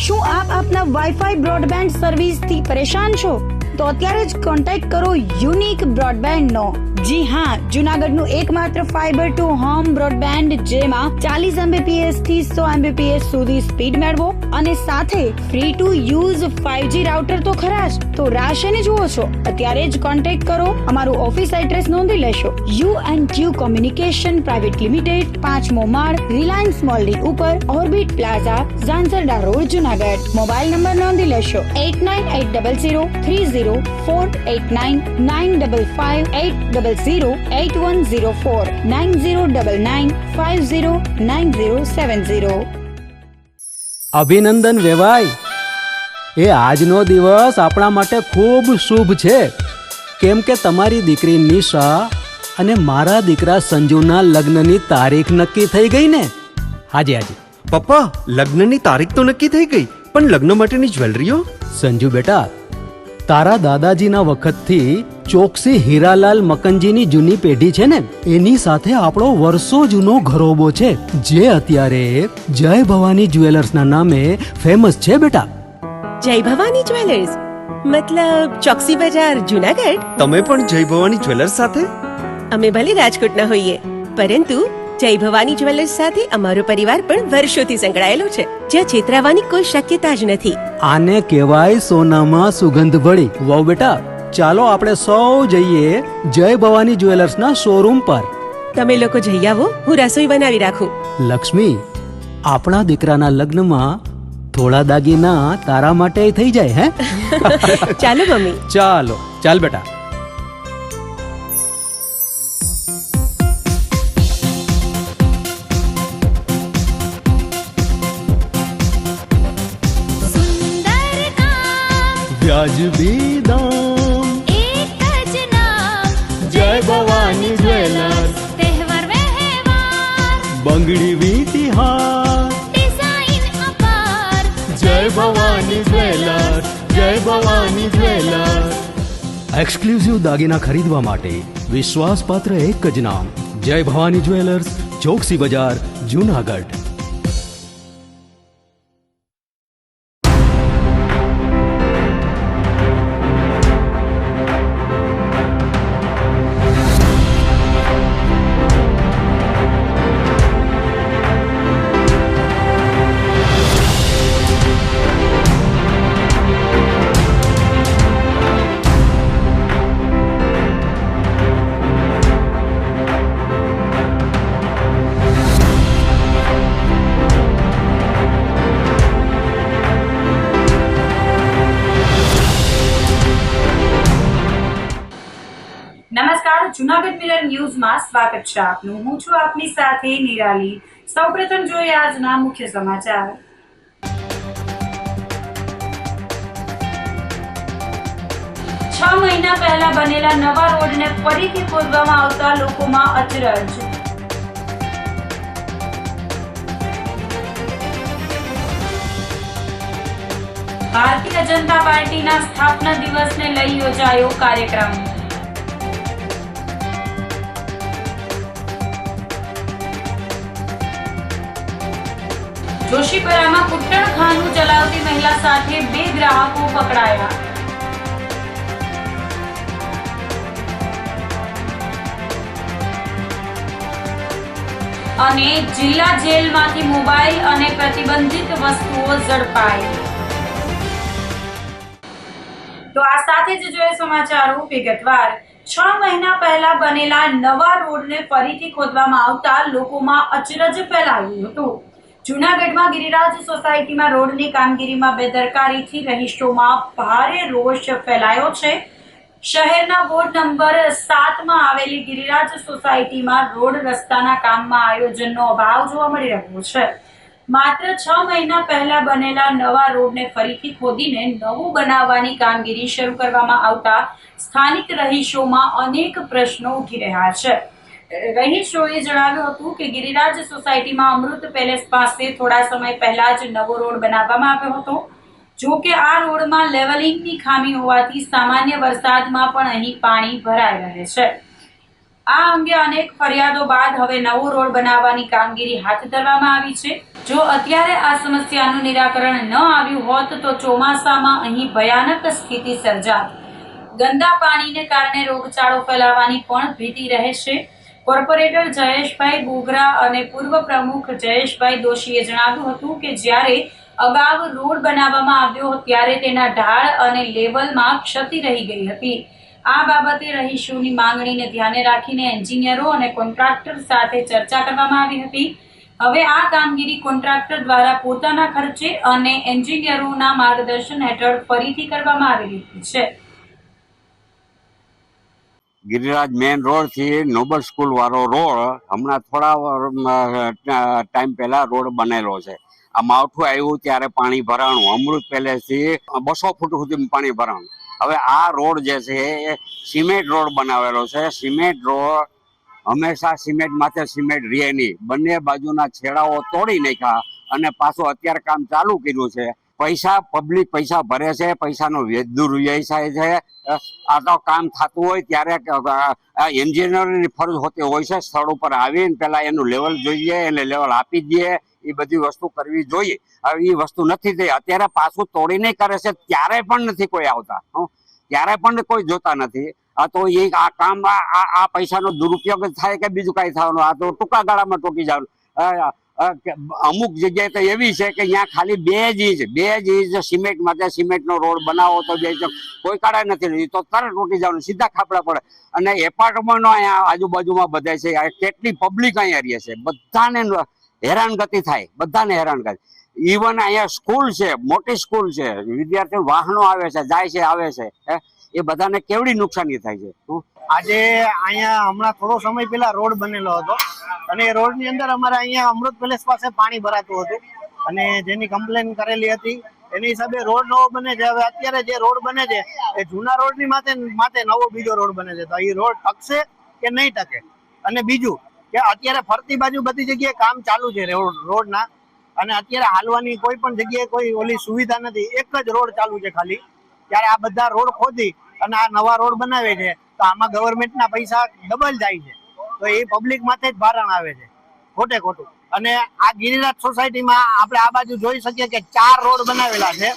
શું આપ આપના વાઈફાઈ બ્રોડબેન્ડ સર્વિસથી પરેશાન છો? તો અત્યારે જ કોન્ટેક્ટ કરો યુનિક બ્રોડબેન્ડ નો. જી હા, જુનાગઢનું એકમાત્ર ફાઈબર ટુ હોમ બ્રોડબેન્ડ જેમાં 40 Mbps થી 100 Mbps સુધી સ્પીડ મેળવો અને સાથે free to use 5G router તો ખરા જ. તો રાહ શેની જુઓ છો? અત્યારે જ કોન્ટેક્ટ કરો. અમારું ઓફિસ એડ્રેસ નોંધી લેશો. U&Q કોમ્યુનિકેશન પ્રાઇવેટ લિમિટેડ, 5મો માળ, રિલાયન્સ મોલની ઉપર, orbit plaza, Zanzarda road, Junagadh. Mobile number નોંધી લેશો 89800304899558008104 9099509070. અભિનંદન વેવાય. એ આજનો દિવસ આપણા માટે ખૂબ શુભ છે, કેમ કે તમારી દીકરી નિશા અને મારા દીકરા સંજુના લગ્નની તારીખ નક્કી થઈ ગઈ ને. હાજી હાજી પપ્પા, લગ્નની તારીખ તો નક્કી થઈ ગઈ, પણ લગ્ન માટેની જ્વેલરીઓ? સંજુ બેટા, તારા દાદાજીના વખતથી ચોકસી હીરાલાલ મકનજીની જૂની પેઢી છે ને, એની સાથે આપણો વર્ષો જૂનો ઘરોબો છે, જે અત્યારે જય ભવાની જ્વેલર્સના નામે ફેમસ છે બેટા. જય ભવાની જ્વેલર્સ મતલબ ચોકસી બજાર, જુનાગઢ? તમે પણ જય ભવાની જ્વેલર્સ સાથે? અમે ભલે રાજકોટના હોઈએ, પરંતુ જય ભવાની જ્વેલર્સ સાથે અમારો પરિવાર પણ વર્ષોથી સંકળાયેલો છે, જ્યાં છેતરાવાની કોઈ શક્યતા જ નથી. આને કહેવાય સોનામાં સુગંધ ભળી. વાવ બેટા, ચાલો આપણે સૌ જઈએ જય ભવાની જ્વેલર્સના શોરૂમ પર. તમે લોકો જઈ આવો, હું રસોઈ બનાવી રાખું. લક્ષ્મી, આપણા દીકરાના લગ્નમાં થોડા દાગીના તારા માટે થઈ જાય. હે ચાલો મમ્મી. ચાલો ચાલ બેટા. વ્યાજબી દામ, એક જ નામ, જય ભવાની જ્વેલર્સ. તહેવાર વ્યવહાર, બંગડી વીંટી હાર, ડિઝાઇન અપાર, જય ભવાની જ્વેલર્સ, જય ભવાની જ્વેલર્સ. એક્સક્લુઝિવ દાગીના ખરીદવા માટે વિશ્વાસપાત્ર એક જ નામ, જય ભવાની જ્વેલર્સ, ચોકસી બજાર, જુનાગઢ. નમસ્કાર, જુનાગઢ મિરર ન્યૂઝમાં સ્વાગત છે આપનું. હું છું આપની સાથે નિરાલી. સૌપ્રથમ જોઈએ આજના મુખ્ય સમાચાર. 6 મહિના પહેલા બનેલા નવા રોડને ફરીથી ખોદવામાં આવતા લોકોમાં અચરજ. ભારતીય જનતા પાર્ટીના સ્થાપના દિવસને લઈ યોજાયો કાર્યક્રમ. જોશીપરામાં કુટ્ટણખાનું ચલાવતી મહિલા સાથે 2 ગ્રાહકો પકડાયા. અને જિલ્લા જેલમાંથી મોબાઈલ અને પ્રતિબંધિત વસ્તુઓ ઝડપાઈ. તો આ સાથે જ જોઈએ સમાચારો વિગતવાર. 6 મહિના પહેલા બનેલા નવા રોડને ફરીથી ખોદવામાં આવતા લોકોમાં અચરજ ફેલાયું હતું. જૂનાગઢમાં ગિરિરાજ સોસાયટીમાં રોડની કામગીરીમાં બેદરકારીથી રહીશોમાં ભારે રોષ ફેલાયો છે. શહેરના વોર્ડ નંબર 7માં આવેલી ગિરિરાજ સોસાયટીમાં રોડ રસ્તાના કામમાં આયોજનનો અભાવ જોવા મળી રહ્યો છે. માત્ર 6 મહિના પહેલા બનેલા નવા રોડને ફરીથી ખોદીને નવું બનાવવાની કામગીરી શરૂ કરવામાં આવતા સ્થાનિક રહીશોમાં અનેક પ્રશ્નો ઉઠી રહ્યા છે. રહીશોએ જણાવ્યું હતું કે ગિરિરાજ સોસાયટીમાં અમૃત પેલેસ પાસે થોડા સમય પહેલા જ નવો રોડ બનાવવામાં આવ્યો હતો. જો કે આ રોડમાં લેવલિંગની ખામી હોવાથી સામાન્ય વરસાદમાં પણ અહીં પાણી ભરાઈ રહે છે. આ અંગે અનેક ફરિયાદો બાદ હવે નવો રોડ બનાવવાની કામગીરી હાથ ધરવામાં આવી છે. જો અત્યારે આ સમસ્યાનું નિરાકરણ ન આવ્યું હોત તો ચોમાસામાં અહીં ભયાનક સ્થિતિ સર્જાત. ગંદા પાણીને કારણે રોગચાળો ફેલાવાની પણ ભીતિ રહેશે. કોર્પોરેટર જયેશભાઈ બોગરા અને પૂર્વ પ્રમુખ જયેશભાઈ દોશીએ જણાવ્યું હતું કે જ્યારે અગાઉ રોડ બનાવવામાં આવ્યો ત્યારે તેના ઢાળ અને લેવલમાં ક્ષતિ રહી ગઈ હતી. આ બાબતે રહીશોની માંગણીને ધ્યાને રાખીને એન્જિનિયરો અને કોન્ટ્રાક્ટર સાથે ચર્ચા કરવામાં આવી હતી. હવે આ કામગીરી કોન્ટ્રાક્ટર દ્વારા પોતાના ખર્ચે અને એન્જિનિયરોના માર્ગદર્શન હેઠળ ફરીથી કરવામાં આવી રહી છે. ગિરિરાજ મેઇન રોડ થી નોબલ સ્કૂલ વાળો રોડ હમણાં થોડા ટાઈમ પહેલા રોડ બનેલો છે. આ માવઠું આવ્યું ત્યારે પાણી ભરાણું, અમૃત પેલેસ થી 200 ફૂટ સુધી પાણી ભરાણું. હવે આ રોડ જે છે એ સિમેન્ટ રોડ બનાવેલો છે. સિમેન્ટ રોડ હંમેશા સિમેન્ટ માથે સિમેન્ટ રહે નહીં. બંને બાજુના છેડાઓ તોડી નાખ્યા અને પાછું અત્યારે કામ ચાલુ કર્યું છે. પબ્લિક પૈસા ભરે છે, પૈસાનો દુર્વ્યય થાય છે. આ તો કામ થતું હોય ત્યારે એન્જિનિયરની ફરજ હોતી હોય છે સ્થળ ઉપર આવીને પેલા એનું લેવલ જોઈએ, એને લેવલ આપી દઈએ, એ બધી વસ્તુ કરવી જોઈએ. હવે એ વસ્તુ નથી થઈ. અત્યારે પાછું તોડીને કરે છે ત્યારે પણ નથી કોઈ આવતા, ત્યારે પણ કોઈ જોતા નથી. આ તો એ આ કામ આ પૈસાનો દુરુપયોગ થાય કે બીજું કાંઈ થવાનું? આ તો ટૂંકા ગાળામાં ટૂંકી જવાનું. અમુક જગ્યાએ તો એવી છે કે અહીંયા ખાલી બે જ ઇંચ સિમેન્ટ માટે સિમેન્ટનો રોડ બનાવો તો બે કોઈ કાળે નથી, તો તરત તૂટી જવાનું, સીધા ખાપડા પડે. અને એપાર્ટમેન્ટો અહીંયા આજુબાજુમાં બધા છે, કેટલી પબ્લિક અહીંયા રહે છે, બધાને હેરાનગતિ થાય, બધાને હેરાનગતિ. ઇવન અહીંયા સ્કૂલ છે, મોટી સ્કૂલ છે, વિદ્યાર્થીઓ વાહનો આવે છે, જાય છે, આવે છે, એ બધાને કેવડી નુકસાની થાય છે. આજે અહીંયા હમણાં થોડો સમય પહેલા રોડ બનેલો હતો અને એ રોડ ની અંદર અમારે અહીંયા અમૃત પેલેસ પાસે પાણી ભરાતું હતું અને જેની કમ્પ્લેન કરેલી હતી એની હિસાબે રોડ નવો બને છે. હવે અત્યારે જે રોડ બને છે એ જૂના રોડ ની માથે નવો બીજો રોડ બને છે. તો એ રોડ ટકશે કે નહીં ટકે? અને બીજું કે અત્યારે ફરતી બાજુ બધી જગ્યાએ કામ ચાલુ છે રોડના, અને અત્યારે હાલવાની કોઈ પણ જગ્યાએ કોઈ ઓલી સુવિધા નથી. એક જ રોડ ચાલુ છે ખાલી. ત્યારે આ બધા રોડ ખોદી અને આ નવા રોડ બનાવે છે તો આમાં ગવર્મેન્ટના પૈસા ડબલ જાય છે. તો એ પબ્લિક માથે જ ભારણ આવે છે, ખોટે ખોટું. અને આ ગિરિરાજ સોસાયટીમાં આપણે આ બાજુ જોઈ શકીએ કે 4 રોડ બનાવેલા છે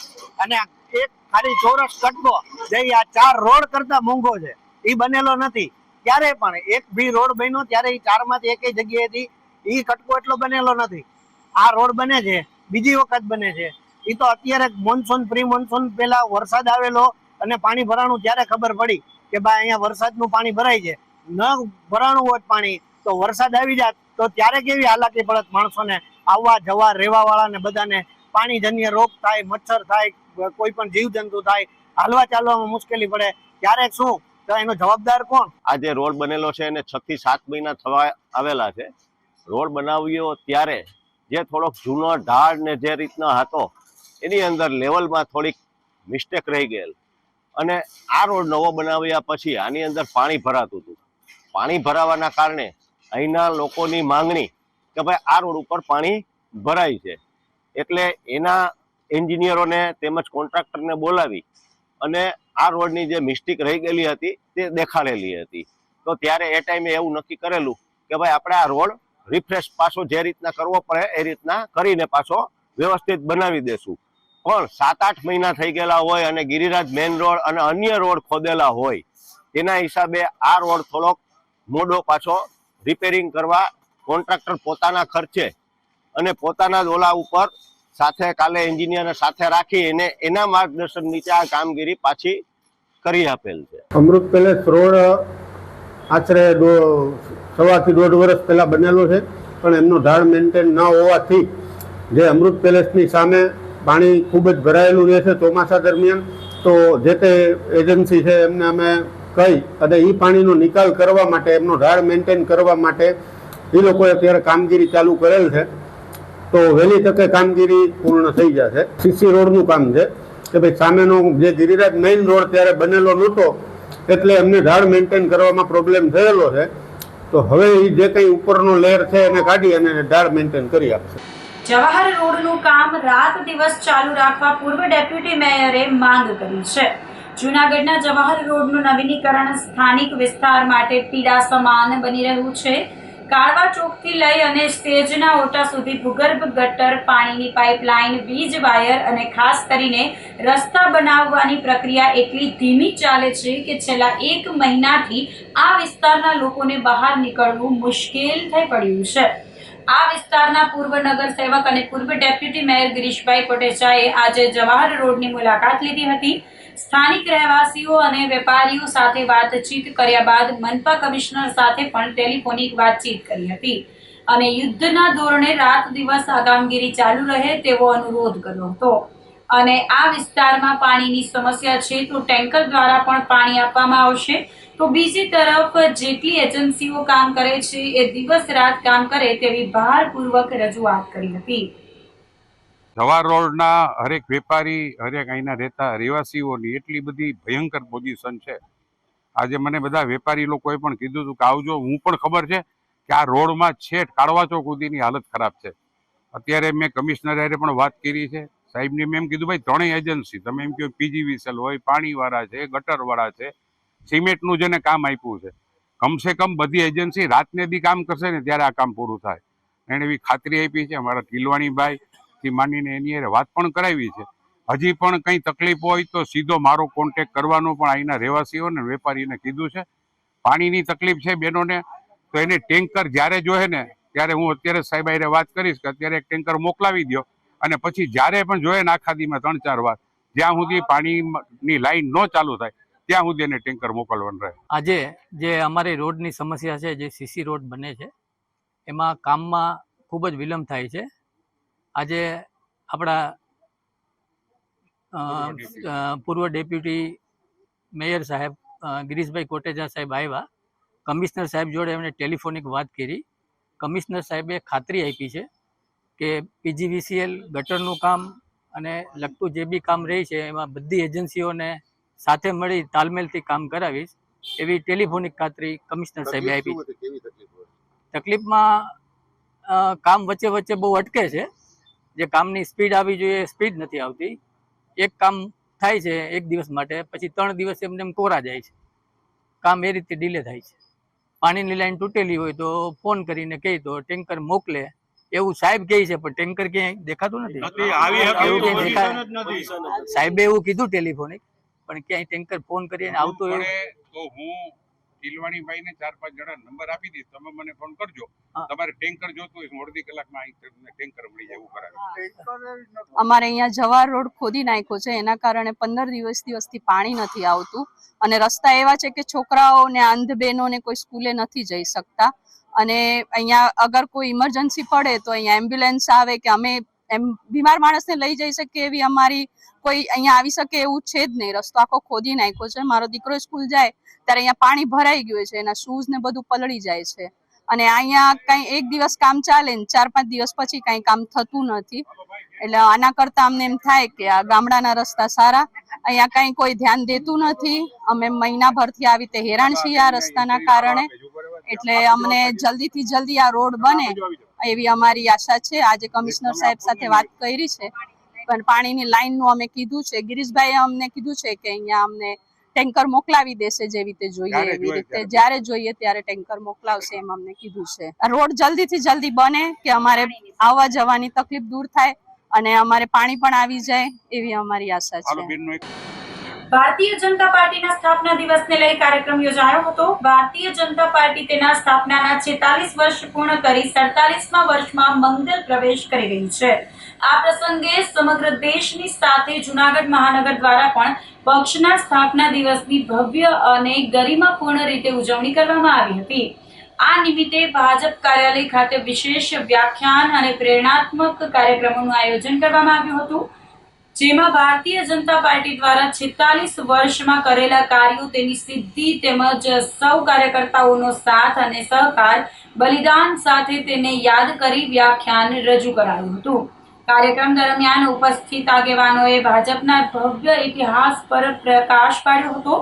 અને એક ખાલી ચોરસ કટકો જે આ 4 રોડ કરતા મોંઘો છે એ બનેલો નથી. ત્યારે પણ એક બી રોડ બન્યો ત્યારે એ 4 માંથી એકેય જગ્યાએથી એ કટકો એટલો બનેલો નથી. આ રોડ બને છે, બીજી વખત બને છે. એ તો અત્યારે મોન્સૂન પ્રી મોન્સૂન પેલા વરસાદ આવેલો અને પાણી ભરાણું ત્યારે ખબર પડી કે ભાઈ અહીંયા વરસાદનું પાણી ભરાય છે. ન ભરાણું હોત પાણી તો વરસાદ આવી જાત તો ત્યારે કેવી હાલાકી પડત માણસોને, આવવા જવા રહેવા વાળાને બધાને પાણીજન્ય રોગ થાય, મચ્છર થાય, કોઈ પણ જીવજંતુ થાય, હાલવા ચાલવામાં મુશ્કેલી પડે. ત્યારે શું, તો એનો જવાબદાર કોણ? આ જે રોડ બનેલો છે એને 6 થી 7 મહિના થવા આવેલા છે. રોડ બનાવ્યો ત્યારે જે થોડોક જૂનો ઢાળ ને જે રીતનો હતો એની અંદર લેવલમાં થોડીક મિસ્ટેક રહી ગયેલ અને આ રોડ નવો બનાવ્યા પછી આની અંદર પાણી ભરાતું હતું. પાણી ભરાવાના કારણે અહીંના લોકોની માંગણી કે ભાઈ આ રોડ ઉપર પાણી ભરાય છે, એટલે એના એન્જિનિયરોને તેમજ કોન્ટ્રાક્ટરને બોલાવી અને આ રોડની જે મિસ્ટેક રહી ગયેલી હતી તે દેખાડેલી હતી. તો ત્યારે એ ટાઈમે એવું નક્કી કરેલું કે ભાઈ આપણે આ રોડ રિફ્રેશ પાછો જે રીતના કરવો પડે એ રીતના કરીને પાછો વ્યવસ્થિત બનાવી દેશું. પણ 7-8 મહિના થઈ ગયેલા હોય અને ગિરિરાજ મેઇન રોડ અને અન્ય રોડ ખોદેલા હોય તેના હિસાબે આ રોડ થોડોક મોડો પાછો રિપેરિંગ કરવા કોન્ટ્રાક્ટર પોતાના ખર્ચે અને પોતાના ઓલા ઉપર સાથે કાલે એન્જિનિયરને સાથે રાખી અને એના માર્ગદર્શન નીચે આ કામગીરી પાછી કરી આપેલ છે. અમૃત પેલેસ રોડ આશરે 1.5 થી 1.5 વર્ષ પહેલા બનેલો છે, પણ એમનો ઢાળ મેન્ટેન ન હોવાથી જે અમૃત પેલેસની સામે પાણી ખૂબ જ ભરાયેલું રહે છે ચોમાસા દરમિયાન. તો જે તે એજન્સી છે એમને અમે કહી અને એ પાણીનો નિકાલ કરવા માટે, એમનો ઢાળ મેન્ટેન કરવા માટે એ લોકોએ અત્યારે કામગીરી ચાલુ કરેલ છે. તો વહેલી તકે કામગીરી પૂર્ણ થઈ જશે. સીસી રોડનું કામ છે કે ભાઈ સામેનો જે ગિરિરાજ મેઇન રોડ ત્યારે બનેલો નહોતો એટલે એમને ઢાળ મેન્ટેન કરવામાં પ્રોબ્લેમ થયેલો છે. તો હવે એ જે કંઈ ઉપરનો લેયર છે એને કાઢી અને ઢાળ મેન્ટેન કરી આપશે. જવાહર રોડનું કામ રાત દિવસ ચાલુ રાખવા પૂર્વ ડેપ્યુટી મેયરે માંગ કરી છે. જૂનાગઢના જવાહર રોડનું નવીનીકરણ સ્થાનિક વિસ્તાર માટે પીડા સમાન બની રહ્યું છે. કાળવા ચોકથી લઈ અને સ્ટેજના ઓટા સુધી ભૂગર્ભ ગટર, પાણીની પાઇપલાઇન, વીજ વાયર અને ખાસ કરીને રસ્તા બનાવવાની પ્રક્રિયા એટલી ધીમી ચાલે છે કે છેલ્લા 1 મહિનાથી આ વિસ્તારના લોકોને બહાર નીકળવું મુશ્કેલ થઈ પડ્યું છે. આ વિસ્તારના પૂર્વ નગરસેવક અને પૂર્વ ડેપ્યુટી મેયર ગિરીશભાઈ કોટેચાએ આજે જવાહર રોડની મુલાકાત લીધી હતી. સ્થાનિક રહેવાસીઓ અને વેપારીઓ સાથે વાતચીત કર્યા બાદ મનપા કમિશનર સાથે પણ ટેલિફોનિક વાતચીત કરી હતી અને યુદ્ધના ધોરણે રાત દિવસ આ કામગીરી ચાલુ રહે તેવો અનુરોધ કર્યો હતો. અને આ વિસ્તારમાં પાણીની સમસ્યા છે તો ટેન્કર દ્વારા પણ પાણી આપવામાં આવશે. તો બીજી તરફ જેટલી એજન્સીઓ કામ કરે છે એ દિવસ રાત કામ કરે તેવી ભારપૂર્વક રજૂઆત કરી હતી. જવાહર રોડના હરેક વેપારી, હરેક અહીંના રહેતા રહેવાસીઓની એટલી બધી ભયંકર પોઝિશન છે. આજે મને બધા વેપારી લોકોએ પણ કીધું હતું કે આવજો. હું પણ ખબર છે કે આ રોડમાં છેક કાળવા ચોક સુધીની હાલત ખરાબ છે. અત્યારે મેં કમિશનર હારે પણ વાત કરી છે. સાહેબને મેં એમ કીધું ભાઈ 3 એજન્સી તમે એમ કહો પીજીવીસીએલ હોય, પાણીવાળા છે, ગટરવાળા છે, સિમેન્ટનું જેને કામ આપ્યું છે, કમસે કમ બધી એજન્સી રાતને દી કામ કરશે ને ત્યારે આ કામ પૂરું થાય. એણે એવી ખાતરી આપી છે. અમારા ટીલવાણીભાઈ થી માંડીને એની હારે વાત પણ કરાવી છે. હજી પણ કંઈ તકલીફ હોય તો સીધો મારો કોન્ટેક કરવાનો પણ અહીંના રહેવાસીઓને વેપારીને કીધું છે. પાણીની તકલીફ છે બહેનોને તો એને ટેન્કર જ્યારે જોહે ને ત્યારે હું અત્યારે સાહેબ હારે વાત કરીશ કે અત્યારે એક ટેન્કર મોકલાવી દો અને પછી જ્યારે પણ જોઈએ ને આખા દીમાં 3-4 વાર જ્યાં સુધી પાણીની લાઈન ન ચાલુ થાય ત્યાં સુધી એને ટેન્કર મોકલવાનું રહે. આજે જે અમારી રોડની સમસ્યા છે, જે સીસી રોડ બને છે એમાં કામમાં ખૂબ જ વિલંબ થાય છે. આજે આપણા પૂર્વ ડેપ્યુટી મેયર સાહેબ ગિરીશભાઈ કોટેચા સાહેબ આવ્યા. કમિશનર સાહેબ જોડે એમણે ટેલિફોનિક વાત કરી. કમિશનર સાહેબે ખાતરી આપી છે કે પીજીવીસીએલ ગટરનું કામ અને લગતું જે બી કામ રહી છે એમાં બધી એજન્સીઓને સાથે મળી તાલમેલથી કામ કરાવીશ એવી ટેલિફોનિક ખાતરી કમિશનર સાહેબે આપી. તકલીફમાં કામ વચ્ચે વચ્ચે બહુ અટકે છે. જે કામની સ્પીડ આવી જોઈએ સ્પીડ નથી આવતી. એક કામ થાય છે 1 દિવસ માટે, પછી 3 દિવસ એમને એમ કોરા જાય છે. કામ એ રીતે ડીલે થાય છે. પાણીની લાઈન તૂટેલી હોય તો ફોન કરીને કહે તો ટેન્કર મોકલે એવું સાહેબ કહે છે, પણ ટેન્કર ક્યાંય દેખાતું નથી. સાહેબે એવું કીધું ટેલિફોનિક, પણ ક્યાંય ટેન્કર ફોન કરીને આવતો હોય તો હું ટીલવાણીભાઈને 4-5 જણા નંબર આપી દઈશ. તમે મને ફોન કરજો. તમારે ટેન્કર જોતું હોય અડધી કલાકમાં અહીં ટેન્કર મળી જાય એવું કરાવે. અમારે અહીંયા જવાહર રોડ ખોદી નાખ્યો છે, એના કારણે 15 દિવસથી પાણી નથી આવતું અને રસ્તા એવા છે કે છોકરાઓ ને અંધ બહેનો ને કોઈ સ્કૂલે નથી જઈ શકતા. અને અહીંયા અગર કોઈ ઇમરજન્સી પડે તો અહીંયા એમ્બ્યુલન્સ આવે કે અમે એમ બીમાર માણસને લઈ જઈ શકીએ એવી અમારી કોઈ અહીંયા આવી શકે એવું છે જ નહીં. રસ્તો આખો ખોદી નાખ્યો છે. મારો દીકરો સ્કૂલ જાય ત્યારે અહીંયા પાણી ભરાઈ ગયું છે, એના શૂઝ ને બધું પલળી જાય છે. અને અહીંયા કઈ 1 દિવસ કામ ચાલે ને 4-5 દિવસ પછી કઈ કામ થતું નથી. એટલે આના કરતા અમને એમ થાય કે આ ગામડાના રસ્તા સારા, અહીંયા કઈ કોઈ ધ્યાન દેતું નથી. અમે મહિનાભરથી આવી રીતે હેરાન છીએ આ રસ્તાના કારણે. એટલે અમને જલ્દીથી જલ્દી આ રોડ બને એવી અમારી આશા છે. આજે કમિશનર સાહેબ સાથે વાત કરી છે, પણ પાણીની લાઈનનું અમે કીધું છે. ગિરીશભાઈએ અમને કીધું છે કે અહીંયા અમને ટેન્કર મોકલાવી દેશે જેવી રીતે જોઈએ એવી રીતે, જ્યારે જોઈએ ત્યારે ટેન્કર મોકલાવશે એમ અમને કીધું છે. રોડ જલ્દીથી જલ્દી બને કે અમારે આવવા જવાની તકલીફ દૂર થાય અને અમારે પાણી પણ આવી જાય એવી અમારી આશા છે. ભારતીય જનતા પાર્ટીના સ્થાપના દિવસને લઈ કાર્યક્રમ યોજાયો હતો. ભારતીય જનતા પાર્ટી તેના સ્થાપનાના 46 વર્ષ પૂર્ણ કરી 47મા વર્ષમાં મંગલ પ્રવેશ કરી રહી છે. આ પ્રસંગે સમગ્ર દેશની સાથે જૂનાગઢ મહાનગર દ્વારા પણ પક્ષના સ્થાપના દિવસની ભવ્ય અને ગરિમાપૂર્ણ રીતે ઉજવણી કરવામાં આવી હતી. આ નિમિત્તે ભાજપ કાર્યાલય ખાતે વિશેષ વ્યાખ્યાન અને પ્રેરણાત્મક કાર્યક્રમોનું આયોજન કરવામાં આવ્યું હતું, જેમાં ભારતીય જનતા પાર્ટી દ્વારા 46 વર્ષમાં કરેલા કાર્યો, તેની સિદ્ધિ તેમજ સૌ કાર્યકર્તાઓનો સાથ અને સહકાર, બલિદાન સાથે તેને યાદ કરી વ્યાખ્યાન રજૂ કરાયું હતું. કાર્યક્રમ દરમિયાન ઉપસ્થિત આગેવાનોએ ભાજપના ભવ્ય ઇતિહાસ પર પ્રકાશ પાડ્યો હતો.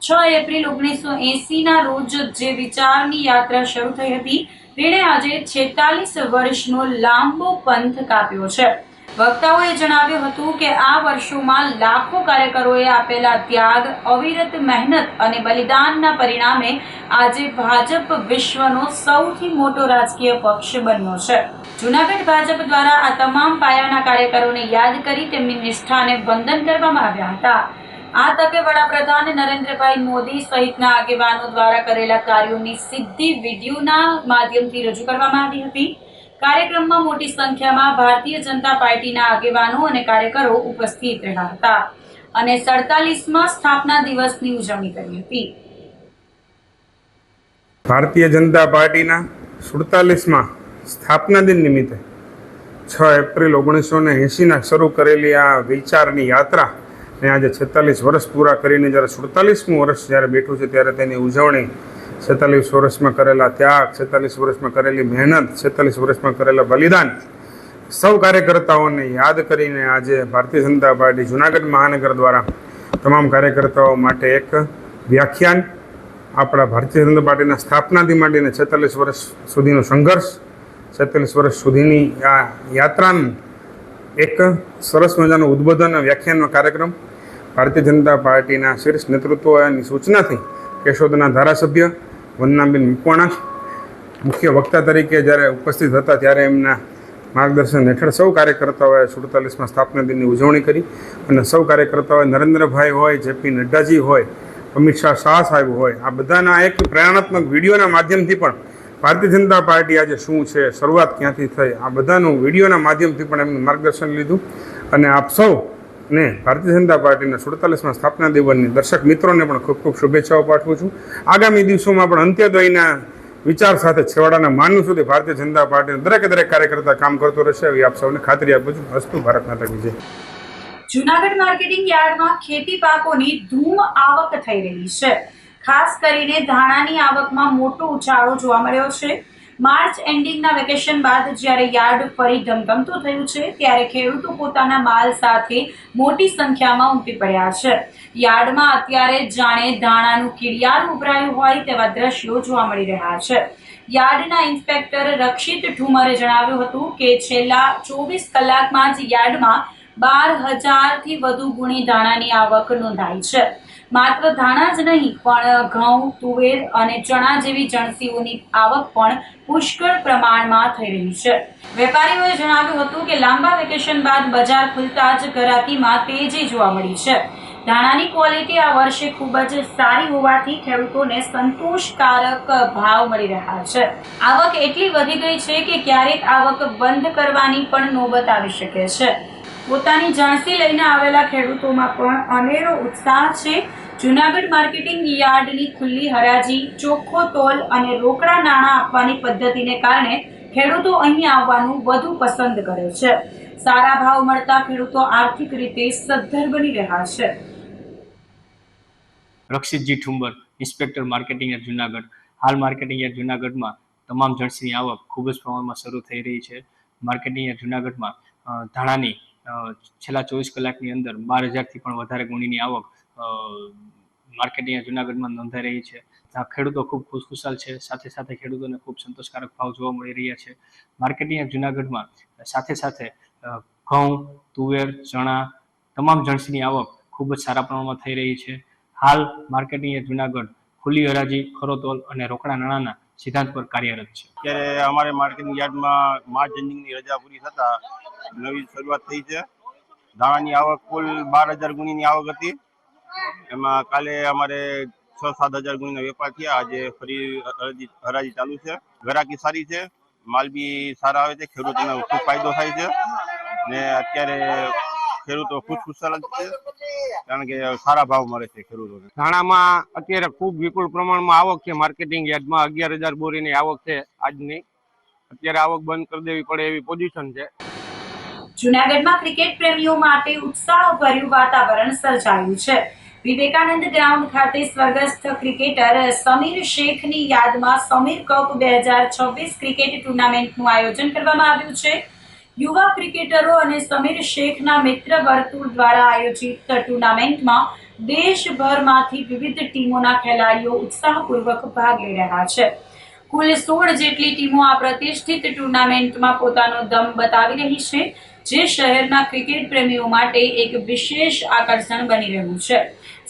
6 એપ્રિલ 1980ના રોજ જે વિચારની યાત્રા શરૂ થઈ હતી તેણે આજે 46 વર્ષનો લાંબો પંથ કાપ્યો છે. વક્તાઓએ જણાવ્યું હતું કે આ વર્ષોમાં લાખો કાર્યકરોએ આપેલા ત્યાગ, અવિરત મહેનત અને બલિદાનના પરિણામે આજે ભાજપ વિશ્વનો સૌથી મોટો રાજકીય પક્ષ બન્યો છે. જૂનાગઢ ભાજપ દ્વારા આ તમામ પાયાના કાર્યકરોને યાદ કરી તેમની નિષ્ઠાને વંદન કરવામાં આવ્યા હતા. આ તકે વડાપ્રધાન નરેન્દ્રભાઈ મોદી સહિતના આગેવાનો દ્વારા કરેલા કાર્યોની સીધી વિડીયોના માધ્યમથી રજૂ કરવામાં આવી હતી. કાર્યક્રમમાં મોટી સંખ્યામાં ભારતીય જનતા પાર્ટીના આગેવાનો અને કાર્યકરો ઉપસ્થિત રહ્યા હતા અને 47મા સ્થાપના દિવસની ઉજવણી કરી હતી. ભારતીય જનતા પાર્ટીના 47મા સ્થાપના દિન નિમિત્તે 6 એપ્રિલ 1980ના શરૂ કરેલી આ વિચારની યાત્રા ને આજે 46 વર્ષ પૂરા કરીને જ્યારે 47મું વર્ષ જ્યારે બેઠું છે ત્યારે તેની ઉજવણી 46 વર્ષમાં કરેલા ત્યાગ, 46 વર્ષમાં કરેલી મહેનત, 46 વર્ષમાં કરેલા બલિદાન સૌ કાર્યકર્તાઓને યાદ કરીને આજે ભારતીય જનતા પાર્ટી જૂનાગઢ મહાનગર દ્વારા તમામ કાર્યકર્તાઓ માટે એક વ્યાખ્યાન, આપણા ભારતીય જનતા પાર્ટીના સ્થાપનાથી માંડીને 46 વર્ષ સુધીનો સંઘર્ષ, 46 વર્ષ સુધીની આ યાત્રાનું એક સરસ મજાનું ઉદ્બોધન વ્યાખ્યાનનો કાર્યક્રમ ભારતીય જનતા પાર્ટીના શીર્ષ નેતૃત્વની સૂચનાથી કેશોદના ધારાસભ્ય વંદનાબેન મકવાણા મુખ્ય વક્તા તરીકે જ્યારે ઉપસ્થિત હતા ત્યારે એમના માર્ગદર્શન હેઠળ સૌ કાર્યકર્તાઓએ 47મા સ્થાપના દિનની ઉજવણી કરી અને સૌ કાર્યકર્તાઓએ નરેન્દ્રભાઈ હોય, જેપી નડ્ડાજી હોય, અમિત શાહ સાહેબ હોય, આ બધાના એક પ્રેરણાત્મક વિડીયોના માધ્યમથી પણ ભારતીય જનતા પાર્ટી આજે શું છે, શરૂઆત ક્યાંથી થઈ, આ બધાનું વિડીયોના માધ્યમથી પણ એમનું માર્ગદર્શન લીધું અને આપ સૌને ભારતીય જનતા પાર્ટીના 47મા સ્થાપના દિવસની દર્શક મિત્રોને પણ ખૂબ ખૂબ શુભેચ્છાઓ પાઠવું છું. આગામી દિવસોમાં પણ અંત્યોદયના વિચાર સાથે છેવાડાના માનવ સુધી ભારતીય જનતા પાર્ટીના દરેક કાર્યકર્તા કામ કરતો રહેશે એવી આપ સૌને ખાતરી આપું છું. અસ્તુ ભારત માતા કી જય. જૂનાગઢ માર્કેટિંગ યાર્ડમાં ખેતી પાકોની ધૂમ આવક થઈ રહી છે. ખાસ કરીને ધાણાની આવકમાં મોટો ઉછાળો જોવા મળ્યો છે. માર્ચ એન્ડિંગના વેકેશન બાદ જ્યારે યાર્ડ ફરી ધમધમતું થયું છે ત્યારે ખેડૂતો પોતાના માલ સાથે મોટી સંખ્યામાં ઉમટી પડ્યા છે. યાર્ડમાં અત્યારે જાણે ધાણાનું કીડિયારું ઉભરાયું હોય તેવા દ્રશ્યો જોવા મળી રહ્યા છે. યાર્ડના ઇન્સ્પેક્ટર રક્ષિત ઠુમરે જણાવ્યું હતું કે છેલ્લા 24 કલાકમાં જ યાર્ડમાં 12,000થી વધુ ગુણી ધાણાની આવક નોંધાઈ છે. માત્ર ધાણા જ નહીં પણ ઘઉં, તુવેર અને ચણા જેવી જણસીઓની આવક પણ પુષ્કળ પ્રમાણમાં થઈ રહી છે. વેપારીઓએ જણાવ્યું હતું કે લાંબા વેકેશન બાદ બજાર ખુલતા જ ગરાકીમાં તેજી જોવા મળી છે. ધાણાની ક્વોલિટી આ વર્ષે ખૂબ જ સારી હોવાથી ખેડૂતોને સંતોષકારક ભાવ મળી રહ્યા છે. આવક એટલી વધી ગઈ છે કે ક્યારેક આવક બંધ કરવાની પણ નોબત આવી શકે છે. પોતાની જણસી લઈને આવેલા ખેડૂતોમાં પણ અનેરો ઉત્સાહ છે. જૂનાગઢ માર્કેટિંગ યાર્ડની ખુલ્લી હરાજી, ચોખ્ખો તોલ અને રોકડા નાણાં આપવાની પદ્ધતિને કારણે ખેડૂતો અહીં આવવાનું વધુ પસંદ કરે છે. સારા ભાવ મળતા ખેડૂતો આર્થિક રીતે સદ્ધર બની રહ્યા છે. રક્ષિતજી Thumbar, inspector marketing yard Junagadh. હાલ માર્કેટિંગ યાર્ડ જૂનાગઢમાં તમામ જણસીની આવક ખૂબ જ પ્રમાણમાં શરૂ થઈ રહી છે. માર્કેટિંગ યાર્ડ જૂનાગઢમાં ધાણાની છેલ્લા 24 કલાકની અંદર 12,000થી પણ વધારે ગુણીની આવક માર્કેટિંગ યાર્ડ જૂનાગઢમાં નોંધાઈ રહી છે. ખેડૂતો ખૂબ ખુશખુશાલ છે. સાથે સાથે ખેડૂતોને ખૂબ સંતોષકારક ભાવ જોવા મળી રહ્યા છે. માર્કેટિંગ યાર્ડ જૂનાગઢમાં સાથે ઘઉં, તુવેર, ચણા તમામ જણસીની આવક ખૂબ જ સારા પ્રમાણમાં થઈ રહી છે. હાલ માર્કેટિંગ યાર્ડ જૂનાગઢ ખુલ્લી હરાજી, ખરોતોલ અને રોકડા નાણાંના સિદ્ધાંત પર કાર્યરત છે. અત્યારે અમારે માર્કેટિંગ યાર્ડમાં માર્ચ એન્ડિંગની રજા પૂરી થતા નવી શરૂઆત થઈ છે. ધાણાની આવક કુલ 12,000 ગુણીની આવક હતી. એમાં કાલે અમારે 6-7 હજાર ગુણીના વેપાર થયા. આજે ફરી હરાજી ચાલુ છે. ગ્રાહકી સારી છે, માલ બી સારા આવે છે, ખેડૂતોને ખૂબ ફાયદો થાય છે ને અત્યારે ખેડૂતો ખુશખુશાલ છે કારણ કે સારા ભાવ મળે છે ખેડૂતોને. ધાણામાં અત્યારે ખૂબ વિપુલ પ્રમાણમાં આવક છે. માર્કેટિંગ યાર્ડમાં 11,000 બોરીની આવક છે આજની. અત્યારે આવક બંધ કરી દેવી પડે એવી પોઝિશન છે. જૂનાગઢમાં ક્રિકેટ પ્રેમીઓ માટે ઉત્સાહભર્યું વાતાવરણ સર્જાયું છે. વિવેકાનંદ ગ્રાઉન્ડ ખાતે સ્વર્ગસ્થ ક્રિકેટર સમીર શેખની યાદમાં સમીર કપ 2026 ક્રિકેટ ટુર્નામેન્ટનું આયોજન કરવામાં આવ્યું છે. યુવા ક્રિકેટરો અને સમીર શેખના મિત્ર વર્તુળ દ્વારા આયોજિત ટુર્નામેન્ટમાં દેશભરમાંથી વિવિધ ટીમોના ખેલાડીઓ ઉત્સાહપૂર્વક ભાગ લઈ રહ્યા છે. કુલ 16 જેટલી ટીમો આ પ્રતિષ્ઠિત ટુર્નામેન્ટમાં પોતાનો દમ બતાવી રહી છે. જે શહેરના ક્રિકેટ પ્રેમીઓ માટે એક વિશેષ આકર્ષણ બની રહ્યું છે.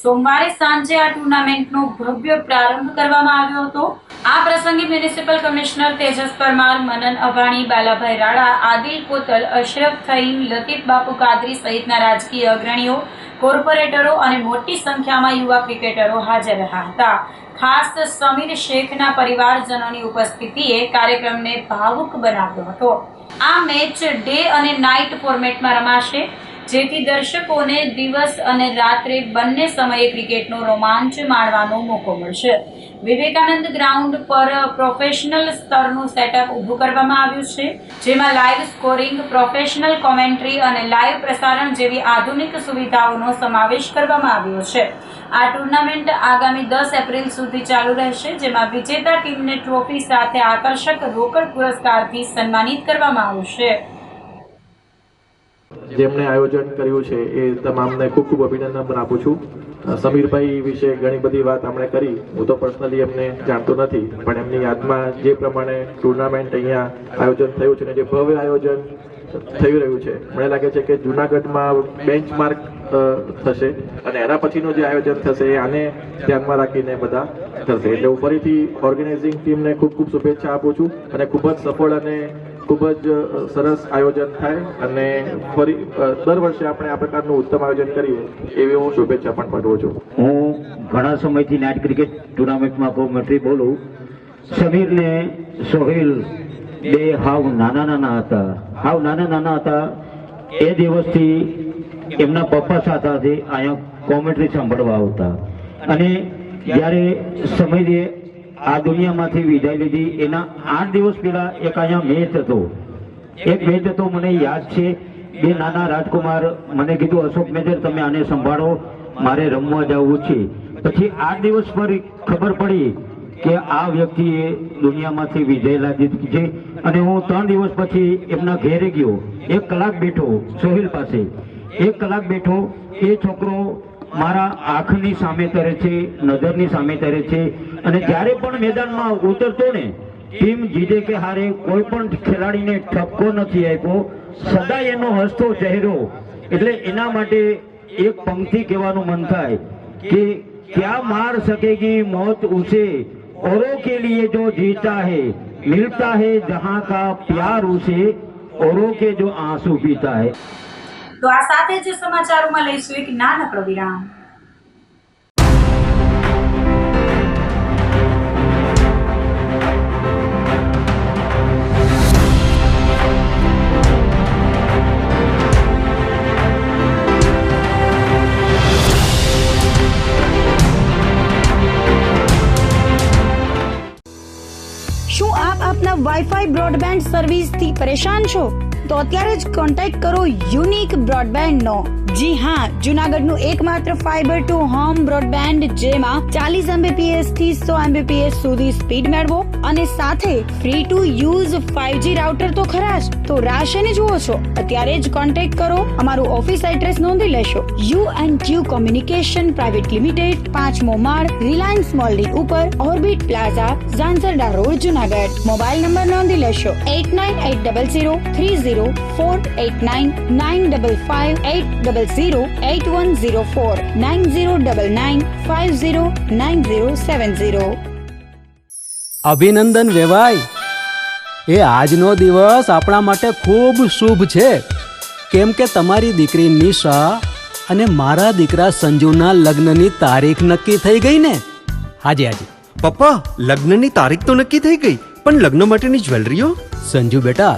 સોમવારે સાંજે આ ટુર્નામેન્ટનો ભવ્ય પ્રારંભ કરવામાં આવ્યો હતો. આ પ્રસંગે મ્યુનિસિપલ કમિશનર તેજસ પરમાર, મનન અભાણી, બાલાભાઈ રાણા, આદિલ કોતલ, અશરફ થઈમ, લતીફ બાપુ કાદરી સહિતના રાજકીય અગ્રણીઓ, કોર્પોરેટરો અને મોટી સંખ્યામાં યુવા ક્રિકેટરો હાજર રહ્યા હતા. ખાસ સમીર શેખના પરિવારજનોની ઉપસ્થિતિએ કાર્યક્રમને ભાવુક બનાવ્યો હતો. આ મેચ ડે અને નાઇટ ફોર્મેટમાં રમાશે, જેથી દર્શકોને દિવસ અને રાત્રે બંને સમયે ક્રિકેટનો રોમાંચ માણવાનો મોકો મળશે. વિવેકાનંદ ગ્રાઉન્ડ પર પ્રોફેશનલ સ્તરનું સેટઅપ ઊભું કરવામાં આવ્યું છે, જેમાં લાઇવ સ્કોરિંગ, પ્રોફેશનલ કોમેન્ટ્રી અને લાઇવ પ્રસારણ જેવી આધુનિક સુવિધાઓનો સમાવેશ કરવામાં આવ્યો છે. આ ટુર્નામેન્ટ આગામી 10 એપ્રિલ સુધી ચાલુ રહેશે, જેમાં વિજેતા ટીમને ટ્રોફી સાથે આકર્ષક રોકડ પુરસ્કારથી સન્માનિત કરવામાં આવશે. જેમણે આયોજન કર્યું છે એ તમામને ખૂબ ખૂબ અભિનંદન પણ આપું છું. સમીરભાઈ વિશે ઘણી બધી વાત આપણે કરી. હું તો પર્સનલી એમને જાણતો નથી, પણ એમની યાદમાં જે પ્રમાણે ટુર્નામેન્ટ અહીંયા આયોજન થયું છે ને જે ભવ્ય આયોજન થઈ રહ્યું છે, મને લાગે છે કે જૂનાગઢમાં બેન્ચમાર્ક થશે અને એના પછીનું જે આયોજન થશે એ આને ધ્યાનમાં રાખીને બધા થશે. એટલે હું ફરીથી ઓર્ગેનાઇઝિંગ ટીમને ખૂબ ખૂબ શુભેચ્છા આપું છું અને ખૂબ જ સફળ અને ખૂબ જ સરસ આયોજન થાય અને ફરી દર વર્ષે આપણે આ પ્રકારનું ઉત્તમ આયોજન કરીએ એવી હું શુભેચ્છા પણ પાઠવું છું. હું ઘણા સમયથી નાઇટ ક્રિકેટ ટુર્નામેન્ટમાં કોમેન્ટ્રી બોલું. સમીર ને સોહિલ બે હાવ નાના હતા. એ દિવસથી એમના પપ્પા સાથે અહીંયા કોમેન્ટ્રી સાંભળવા આવતા અને જ્યારે સમયે આ દુનિયામાંથી વિદાય લીધી એના 8 દિવસ પહેલા એક અહીંયા મેચ હતો. મને યાદ છે. બે નાના રાજકુમાર મને કીધું, અશોક મેજર તમે આને સંભાળો, મારે રમવા જવું છે. પછી 8 દિવસ પર ખબર પડી કે આ વ્યક્તિએ દુનિયામાંથી વિદાય લીધી છે અને હું 3 દિવસ પછી એમના ઘેરે ગયો. 1 કલાક બેઠો સોહિલ પાસે. 1 કલાક બેઠો. એ છોકરો મારા આંખની સામે તરે છે, નજરની સામે તરે છે અને જ્યારે પણ મેદાનમાં ઉતરતો ને, ટીમ જીતે કે હારે, કોઈ પણ ખેલાડીને ઠપકો નથી આપ્યો. સદાય એનો હસતો ચહેરો. એટલે એના માટે એક પંક્તિ કહેવાનું મન થાય કે ક્યાં માર સકેગી મોત ઉસે, औरों के लिए जो जीता है, मिलता है जहां का प्यार उसे, औरों के जो आंसू पीता है. તો આ સાથે જ સમાચારોમાં લઈશું એક નાનકડો વિરામ. શું આપ આપના વાઈફાઈ બ્રોડબેન્ડ સર્વિસથી પરેશાન છો? તો અત્યારે જ કોન્ટેક્ટ કરો યુનિક બ્રોડબેન્ડ નો. જી હા, જુનાગઢનું એકમાત્ર ફાઈબર ટુ હોમ બ્રોડબેન્ડ, જેમાં 40 Mbps થી 100 Mbps સુધી સ્પીડ મેળવો અને સાથે free to use 5G router તો ખરા જ. તો રાહ શેની જુઓ છો? અત્યારે જ કોન્ટેક્ટ કરો. અમારું ઓફિસ એડ્રેસ નોંધી લેશો. U&Q કોમ્યુનિકેશન પ્રાઇવેટ લિમિટેડ, 5મો માળ, રિલાયન્સ મોલની ઉપર, orbit plaza, Zanzarda road, Junagadh. Mobile number નોંધી લેશો 8980030489 95580808104 9099509070. અભિનંદન વેવાઈ. એ આજનો દિવસ આપણા માટે ખૂબ શુભ છે, કેમ કે તમારી દીકરી નિશા અને મારા દીકરા સંજુના લગ્નની તારીખ નક્કી થઈ ગઈ ને. હાજી. પપ્પા, લગ્નની તારીખ તો નક્કી થઈ ગઈ, પણ લગ્ન માટેની જ્વેલરીઓ? સંજુ બેટા,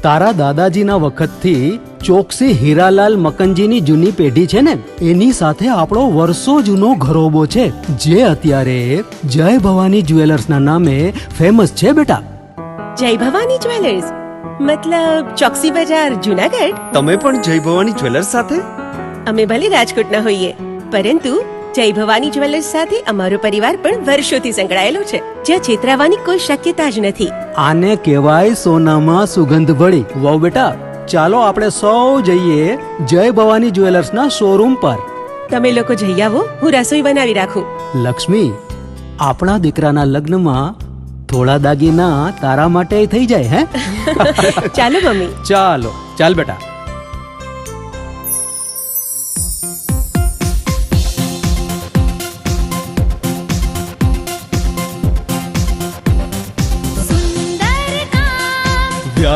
તારા દાદાજીના વખતથી ચોકસી હીરાલાલ મકનજીની જૂની પેઢી છે ને, એની સાથે આપણો વર્ષો જૂનો ઘરોબો છે, જે અત્યારે જય ભવાની જ્વેલર્સના નામે ફેમસ છે બેટા. જય ભવાની જ્વેલર્સ મતલબ ચોકસી બજાર, જુનાગઢ? તમે પણ જય ભવાની જ્વેલર્સ સાથે? અમે ભલે રાજકોટના હોઈએ, પરંતુ જય ભવાની જ્વેલર્સ સાથે અમારો પરિવાર પણ વર્ષોથી સંકળાયેલો છે, જ્યાં છેતરાવાની કોઈ શક્યતા જ નથી. આને કહેવાય સોનામાં સુગંધ ભળી. વાવ બેટા, ચાલો આપણે સૌ જઈએ જય ભવાની જ્વેલર્સના શોરૂમ પર. તમે લોકો જઈ આવો, હું રસોઈ બનાવી રાખું. લક્ષ્મી, આપણા દીકરાના લગ્નમાં થોડા દાગીના તારા માટે થઈ જાય. હે ચાલો મમ્મી. ચાલ બેટા.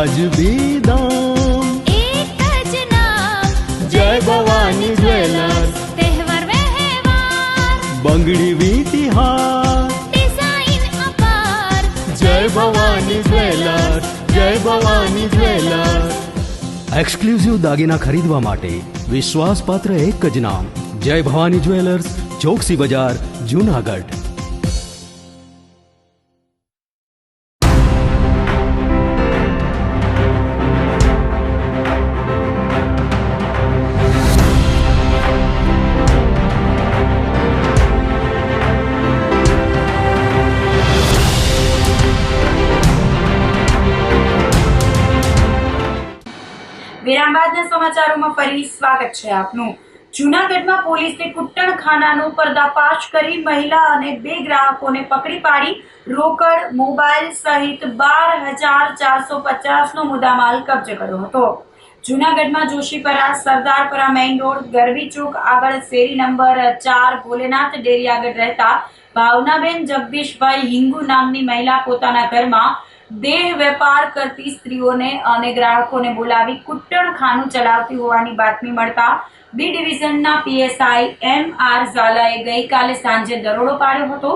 વાજબી દામ, एक ज नाम જય ભવાની જ્વેલર્સ, तहेवार व्यवहार બંગડી વીટી હાર, डिजाइन अपार જય ભવાની જ્વેલર્સ, જય ભવાની જ્વેલર્સ. એક્સક્લુઝિવ દાગીના ખરીદવા માટે વિશ્વાસપાત્ર એક જ નામ, જય ભવાની જ્વેલર્સ, ચોકસી બજાર, જુનાગઢ. વિરામ બાદના સમાચારોમાં ફરી સ્વાગત છે આપનું. જૂનાગઢમાં પોલીસે કુટ્ટણખાનાનો પર્દાફાશ કરી મહિલા અને 2 ગ્રાહકોને પકડી પાડી રોકડ, મોબાઈલ સહિત 12,450 નો મુદ્દામાલ કબજે કર્યો હતો. જૂનાગઢમાં જોશીપરા, સરદારપરા મેઇન રોડ, ગરબી ચોક આગળ શેરી નંબર 4 ભોલેનાથ ડેરી આગળ રહેતા ભાવનાબેન જગદીશભાઈ હિંગુ નામની મહિલા પોતાના ઘરમાં દેહ વેપાર કરતી સ્ત્રીઓને અને ગ્રાહકોને બોલાવી કુટ્ટણખાનું ચલાવતી હોવાની બાતમી મળતા બી ડિવિઝનના પીએસઆઈ એમ.આર. ઝાલાએ ગઈકાલે સાંજે દરોડો પાડ્યો હતો.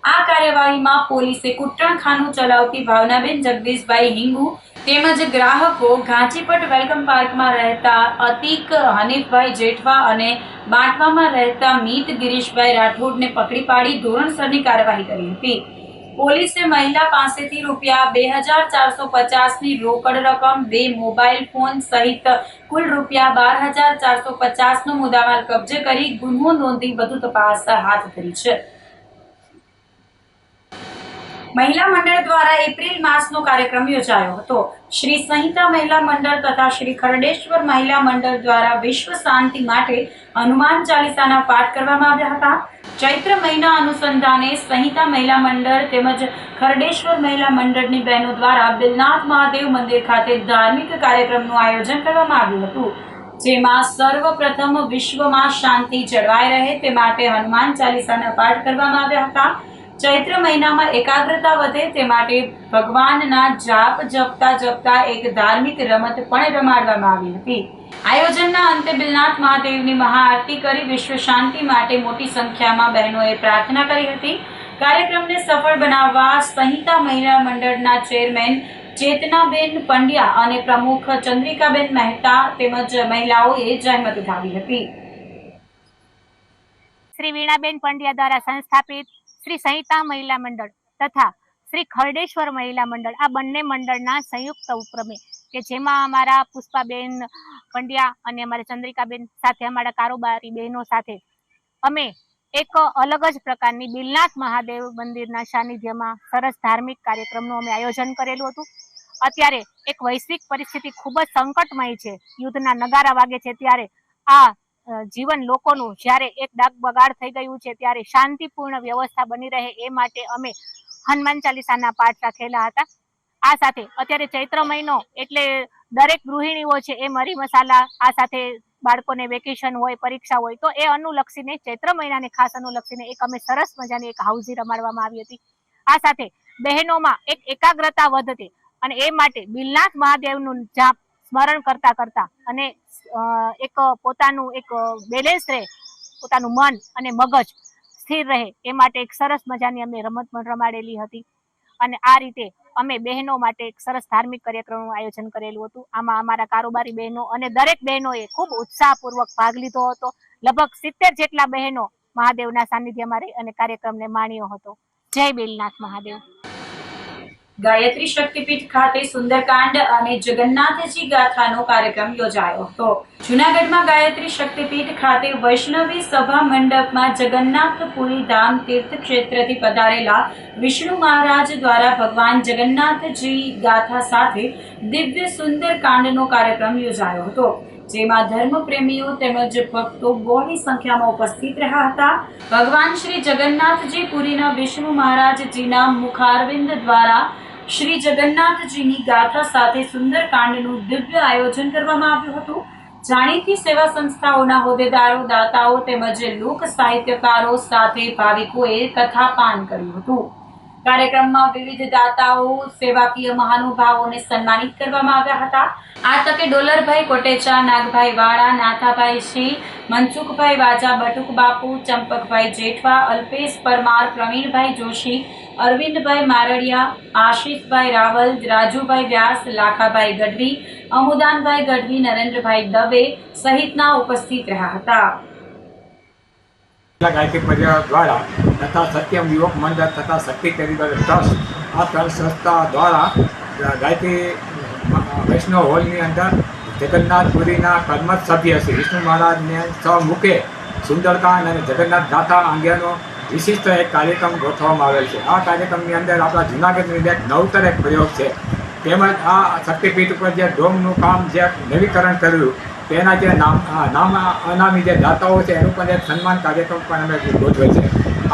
આ કાર્યવાહીમાં પોલીસે કુટ્ટણખાનું ચલાવતી ભાવનાબેન જગદીશભાઈ હિંગુ તેમજ ગ્રાહકો ઘાંચીપટ વેલકમ પાર્કમાં રહેતા અતિક હનીફભાઈ જેઠવા અને બાંટવામાં રહેતા મીત ગિરીશભાઈ રાઠોડને પકડી પાડી ધોરણસરની કાર્યવાહી કરી હતી. પોલીસે મહિલા પાસેથી રૂપિયા 2,450 ની રોકડ રકમ, 2 મોબાઈલ ફોન સહિત કુલ રૂપિયા 12,450 નો મુદ્દામાલ કબજે કરી ગુનો નોંધી વધુ તપાસ હાથ ધરી છે. મહિલા મંડળ દ્વારા એપ્રિલ માસનો કાર્યક્રમ યોજાયો હતો. શ્રી સંહિતા મહિલા મંડળ તથા શ્રી ખરડેશ્વર મહિલા મંડળ દ્વારા વિશ્વ શાંતિ માટે હનુમાન ચાલીસાના પાઠ કરવામાં આવ્યા હતા. ચૈત્ર મહિના અનુસંધાને સંહિતા મહિલા મંડળ તેમજ ખરડેશ્વર મહિલા મંડળની બહેનો દ્વારા બિલનાથ મહાદેવ મંદિર ખાતે ધાર્મિક કાર્યક્રમનું આયોજન કરવામાં આવ્યું હતું. જેમાં સર્વપ્રથમ વિશ્વમાં શાંતિ જળવાઈ રહે તે માટે હનુમાન ચાલીસાના પાઠ કરવામાં આવ્યા હતા. ચૈત્ર મહિનામાં એકાગ્રતા વધે તે માટે ભગવાનના જાપ જપતા એક ધાર્મિક રમત પણ રમાડવામાં આવી હતી. આયોજનના અંતે બિલનાથ મહાદેવની મહાઆરતી કરી વિશ્વ શાંતિ માટે મોટી સંખ્યામાં બહેનોએ પ્રાર્થના કરી હતી. કાર્યક્રમને સફળ બનાવવા સંહિતા મહિલા મંડળના ચેરમેન ચેતનાબેન પંડ્યા અને પ્રમુખ ચંદ્રિકાબેન મહેતા તેમજ મહિલાઓએ જહેમત ઉઠાવી હતી. શ્રી વીણાબેન પંડ્યા દ્વારા સંસ્થાપિત શ્રી સંહિતા મહિલા મંડળ તથા શ્રી ખરડેશ્વર મહિલા મંડળ આ બંને મંડળના સંયુક્ત ઉપક્રમે કે જેમાં અમારા પુષ્પાબેન પંડ્યા અને અમારા ચંદ્રિકાબેન સાથે અમારા કારોબારી બહેનો સાથે અમે એક અલગ જ પ્રકારની બિલનાથ મહાદેવ મંદિરના સાનિધ્યમાં સરસ ધાર્મિક કાર્યક્રમનું અમે આયોજન કરેલું હતું. અત્યારે એક વૈશ્વિક પરિસ્થિતિ ખૂબ જ સંકટમય છે, યુદ્ધના નગારા વાગે છે, ત્યારે આ જીવન લોકોનું જ્યારે એક ડાગ બગાડ થઈ ગયું છે ત્યારે શાંતિપૂર્ણ વ્યવસ્થા બની રહે એ માટે અમે હનુમાન ચાલીસાના પાઠ રાખેલા હતા. આ સાથે અત્યારે ચૈત્ર મહિનો એટલે દરેક ગૃહિણીઓ છે એ મરી મસાલા, આ સાથે બાળકોને વેકેશન હોય, પરીક્ષા હોય, તો એ અનુલક્ષીને ચૈત્ર મહિનાને ખાસ અનુલક્ષીને એક અમે સરસ મજાની એક હાઉઝી રમાડવામાં આવી હતી. આ સાથે બહેનોમાં એક એકાગ્રતા વધતે અને એ માટે બિલનાથ મહાદેવનું જાપ સ્મરણ કરતા કરતા અને એક પોતાનું એક બેલેન્સ રહે, પોતાનું મન અને મગજ સ્થિર રહે એ માટે એક સરસ મજાની અમે રમત પણ રમાડેલી હતી. અને આ રીતે અમે બહેનો માટે એક સરસ ધાર્મિક કાર્યક્રમનું આયોજન કરેલું હતું. આમાં અમારા કારોબારી બહેનો અને દરેક બહેનોએ ખૂબ ઉત્સાહપૂર્વક ભાગ લીધો હતો. લગભગ 70 જેટલા બહેનો મહાદેવના સાનિધ્યમાં રહી અને કાર્યક્રમને માણ્યો હતો. જય બેલનાથ મહાદેવ. ગાયત્રી શક્તિપીઠ ખાતે સુંદરકાંડ અને જગન્નાથજી ગાથાનો કાર્યક્રમ યોજાયો હતો. જૂનાગઢમાં ગાયત્રી શક્તિપીઠ ખાતે વૈષ્ણવી સભા મંડપમાં જગન્નાથપુરી ધામ તીર્થ ક્ષેત્રથી પધારેલા વિષ્ણુ મહારાજ દ્વારા ભગવાન જગન્નાથજી ગાથા સાથે દિવ્ય સુંદરકાંડનો કાર્યક્રમ યોજાયો હતો. જેમાં ધર્મપ્રેમીઓ તેમજ ભક્તો બહોળી સંખ્યામાં ઉપસ્થિત રહ્યા હતા. ભગવાન શ્રી જગન્નાથજી પુરીના વિષ્ણુ મહારાજજીના મુખારવિંદ દ્વારા શ્રી જગન્નાથજીની ગાથા સાથે સુંદરકાંડનું દિવ્ય આયોજન કરવામાં આવ્યું હતું. જાણીતી સેવા સંસ્થાઓના હોદ્દેદારો, દાતાઓ તેમજ લોક સાહિત્યકારો સાથે ભાવિકોએ કથાપાન કર્યું હતું. કાર્યક્રમમાં વિવિધ દાતાઓ સેવાકીય મહાનુભાવોને સન્માનિત કરવામાં આવ્યા હતા. આ તકે ડોલરભાઈ કોટેચા, નાગભાઈ વાળા, નાથાભાઈ સિંહ, મનસુખભાઈ વાજા, બટુક બાપુ, ચંપકભાઈ જેઠવા, અલ્પેશ પરમાર, પ્રવીણભાઈ જોશી, અરવિંદભાઈ મારડિયા, આશિષભાઈ રાવલ, રાજુભાઈ વ્યાસ, લાખાભાઈ ગઢવી, અમુદાનભાઈ ગઢવી, નરેન્દ્રભાઈ દવે સહિતના ઉપસ્થિત રહ્યા હતા. ગાયત્રી પરિવાર દ્વારા તથા સત્યમ યુવક મંડળ તથા શક્તિ ચેરિટેબલ ટ્રસ્ટ આ ત્રણ સંસ્થા દ્વારા ગાયત્રી વૈષ્ણવ હોલની અંદર જગન્નાથપુરીના કર્મઠ સભ્ય શ્રી વિષ્ણુ મહારાજને સહમુખે સુંદરકાંડ અને જગન્નાથ ગાથા અંગેનો વિશિષ્ટ એક કાર્યક્રમ ગોઠવવામાં આવેલ છે. આ કાર્યક્રમની અંદર આપણા જૂનાગઢની એક નવતર એક પ્રયોગ છે. તેમજ આ શક્તિપીઠ ઉપર જે ડોમનું કામ જે નવીકરણ કર્યું તેના જે નામ અનામી જે દાતાઓ છે એનું પણ એક સન્માન કાર્યક્રમ પણ અમે ગોઠવે છે.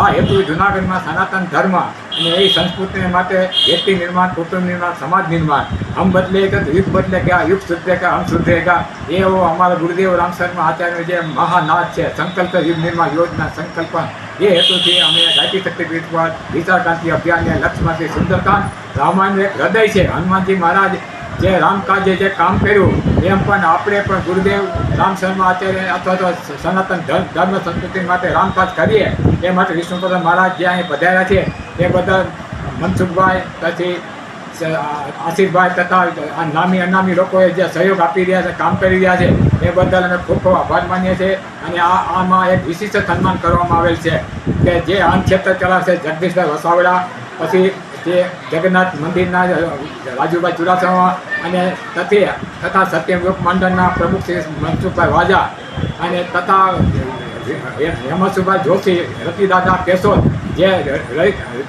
આ હેતુ જૂનાગઢમાં સનાતન ધર્મ અને એ સંસ્કૃતિ માટે વ્યક્તિ નિર્માણ, કુટુંબ નિર્માણ, સમાજ નિર્માણ, હમ બદલેગા તો યુગ બદલેગા, યુગ સુધરેગા હમ સુધરેગા, એવો અમારા ગુરુદેવ રામશર્મા આચાર્યનો જે મહાનાદ છે સંકલ્પ યુગ નિર્માણ યોજના સંકલ્પ, એ હેતુથી અમે ગાયત્રી શક્તિપીઠ પર વિચાર ક્રાંતિ અભિયાનને લક્ષ્યમાંથી સુંદરકાંડ રામાયણનું એક હૃદય છે. હનુમાનજી મહારાજ જે રામકાજે જે કામ કર્યું એમ પણ આપણે પણ ગુરુદેવ રામશર્મા આચાર્ય અથવા તો સનાતન ધર્મ સંસ્કૃતિ માટે રામકાજ કરીએ એ માટે વિષ્ણુપદ મહારાજ જે અહીં પધાર્યા છે એ બદલ મનસુખભાઈ પછી આશિષભાઈ તથા નામી અનામી લોકોએ જે સહયોગ આપી રહ્યા છે, કામ કરી રહ્યા છે એ બદલ અમે ખૂબ ખૂબ આભાર માનીએ છીએ. અને આમાં એક વિશિષ્ટ સન્માન કરવામાં આવેલ છે કે જે અન્ન ક્ષેત્ર ચલાવશે જગદીશભાઈ વસાવડા, પછી જે જગન્નાથ મંદિરના રાજુભાઈ ચુડાસમા અને તથા સત્યમ યુવક મંડળના પ્રમુખ શ્રી મનસુખભાઈ વાજા અને તથા હેમંતભાઈ જોશી, રતિદાદા કેશોદ જે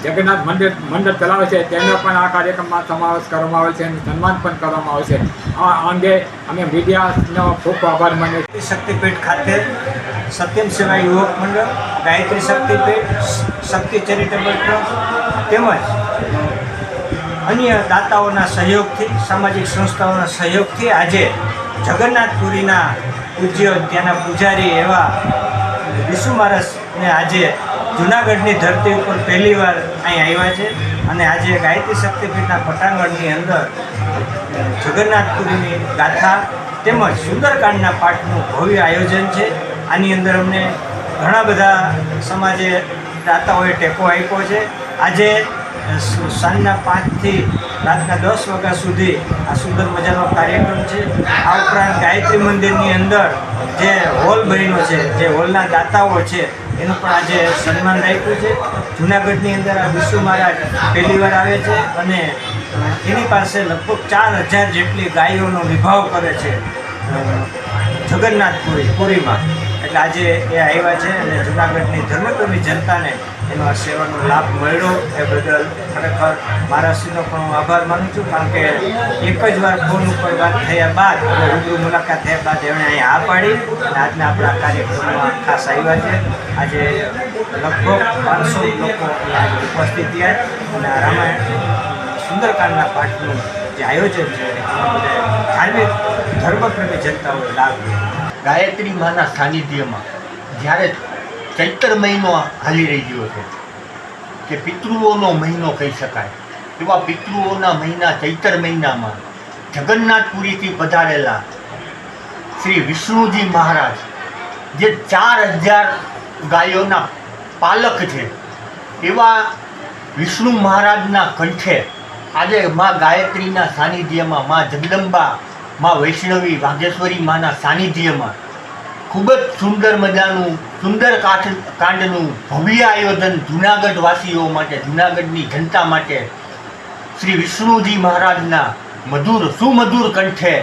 જગન્નાથ મંડળ ચલાવે છે તેનો પણ આ કાર્યક્રમમાં સમાવેશ કરવામાં આવે છે અને સન્માન પણ કરવામાં આવે છે. આ અંગે અમે મીડિયાનો ખૂબ આભાર માનીએ છીએ. શક્તિપીઠ ખાતે સત્યમ સેવા યુવક મંડળ, ગાયત્રી શક્તિપીઠ, શક્તિ ચેરિટેબલ ટ્રસ્ટ તેમજ અન્ય દાતાઓના સહયોગથી, સામાજિક સંસ્થાઓના સહયોગથી આજે જગન્નાથપુરીના પૂજ્ય ત્યાંના પૂજારી એવા વિષ્ણુ મહારાજને આજે જૂનાગઢની ધરતી ઉપર પહેલીવાર અહીં આવ્યા છે અને આજે ગાયત્રી શક્તિપીઠના પટાંગણની અંદર જગન્નાથપુરીની ગાથા તેમજ સુંદરકાંડના પાઠનું ભવ્ય આયોજન છે. આની અંદર અમને ઘણા બધા સમાજે દાતાઓએ ટેકો આપ્યો છે. આજે સાંજના 5થી રાતના 10 વાગ્યા સુધી આ સુંદર મજાનો કાર્યક્રમ છે. આ ઉપરાંત ગાયત્રી મંદિરની અંદર જે હોલ બન્યો છે, જે હોલના દાતાઓ છે એનું પણ આજે સન્માન રાખ્યું છે. જૂનાગઢની અંદર આ વિષ્ણુ મહારાજ પહેલીવાર આવે છે અને એની પાસે લગભગ 4000 જેટલી ગાયોનો નિભાવ કરે છે જગન્નાથપુરીમાં. એટલે આજે એ આવ્યા છે અને જૂનાગઢની ધર્મપ્રેમી જનતાને એનો આ સેવાનો લાભ મળ્યો એ બદલ ખરેખર મહારાષ્ટ્રનો પણ હું આભાર માનું છું. કારણ કે એક જ વાર ફોન ઉપર વાત થયા બાદ અને રૂબરૂ મુલાકાત થયા બાદ એમણે અહીં આ પાડી અને આજના આપણા કાર્યક્રમમાં ખાસ આવ્યા છે. આજે લગભગ 500 લોકો ઉપસ્થિત થયા અને આ રામાયણ સુંદરકાંડના પાઠનું જે આયોજન છે એમાં બધા ધાર્મિક ધર્મપ્રેમી જનતાઓએ લાભ લીધો. ગાયત્રી માના સાનિધ્યમાં જ્યારે ચૈત્ર મહિનો હાલી રહ્યો છે કે પિતૃઓનો મહિનો કહી શકાય, એવા પિતૃઓના મહિના ચૈત્ર મહિનામાં જગન્નાથપુરીથી પધારેલા શ્રી વિષ્ણુજી મહારાજ જે 4000 ગાયોના પાલક છે એવા વિષ્ણુ મહારાજના કંઠે આજે મા ગાયત્રીના સાનિધ્યમાં, મા જગદંબા, મા વૈષ્ણવી વાઘેશ્વરી માના સાનિધ્યમાં ખૂબ જ સુંદર મજાનું સુંદરકાંડનું ભવ્ય આયોજન જૂનાગઢવાસીઓ માટે, જૂનાગઢની જનતા માટે શ્રી વિષ્ણુજી મહારાજના સુમધુર કંઠે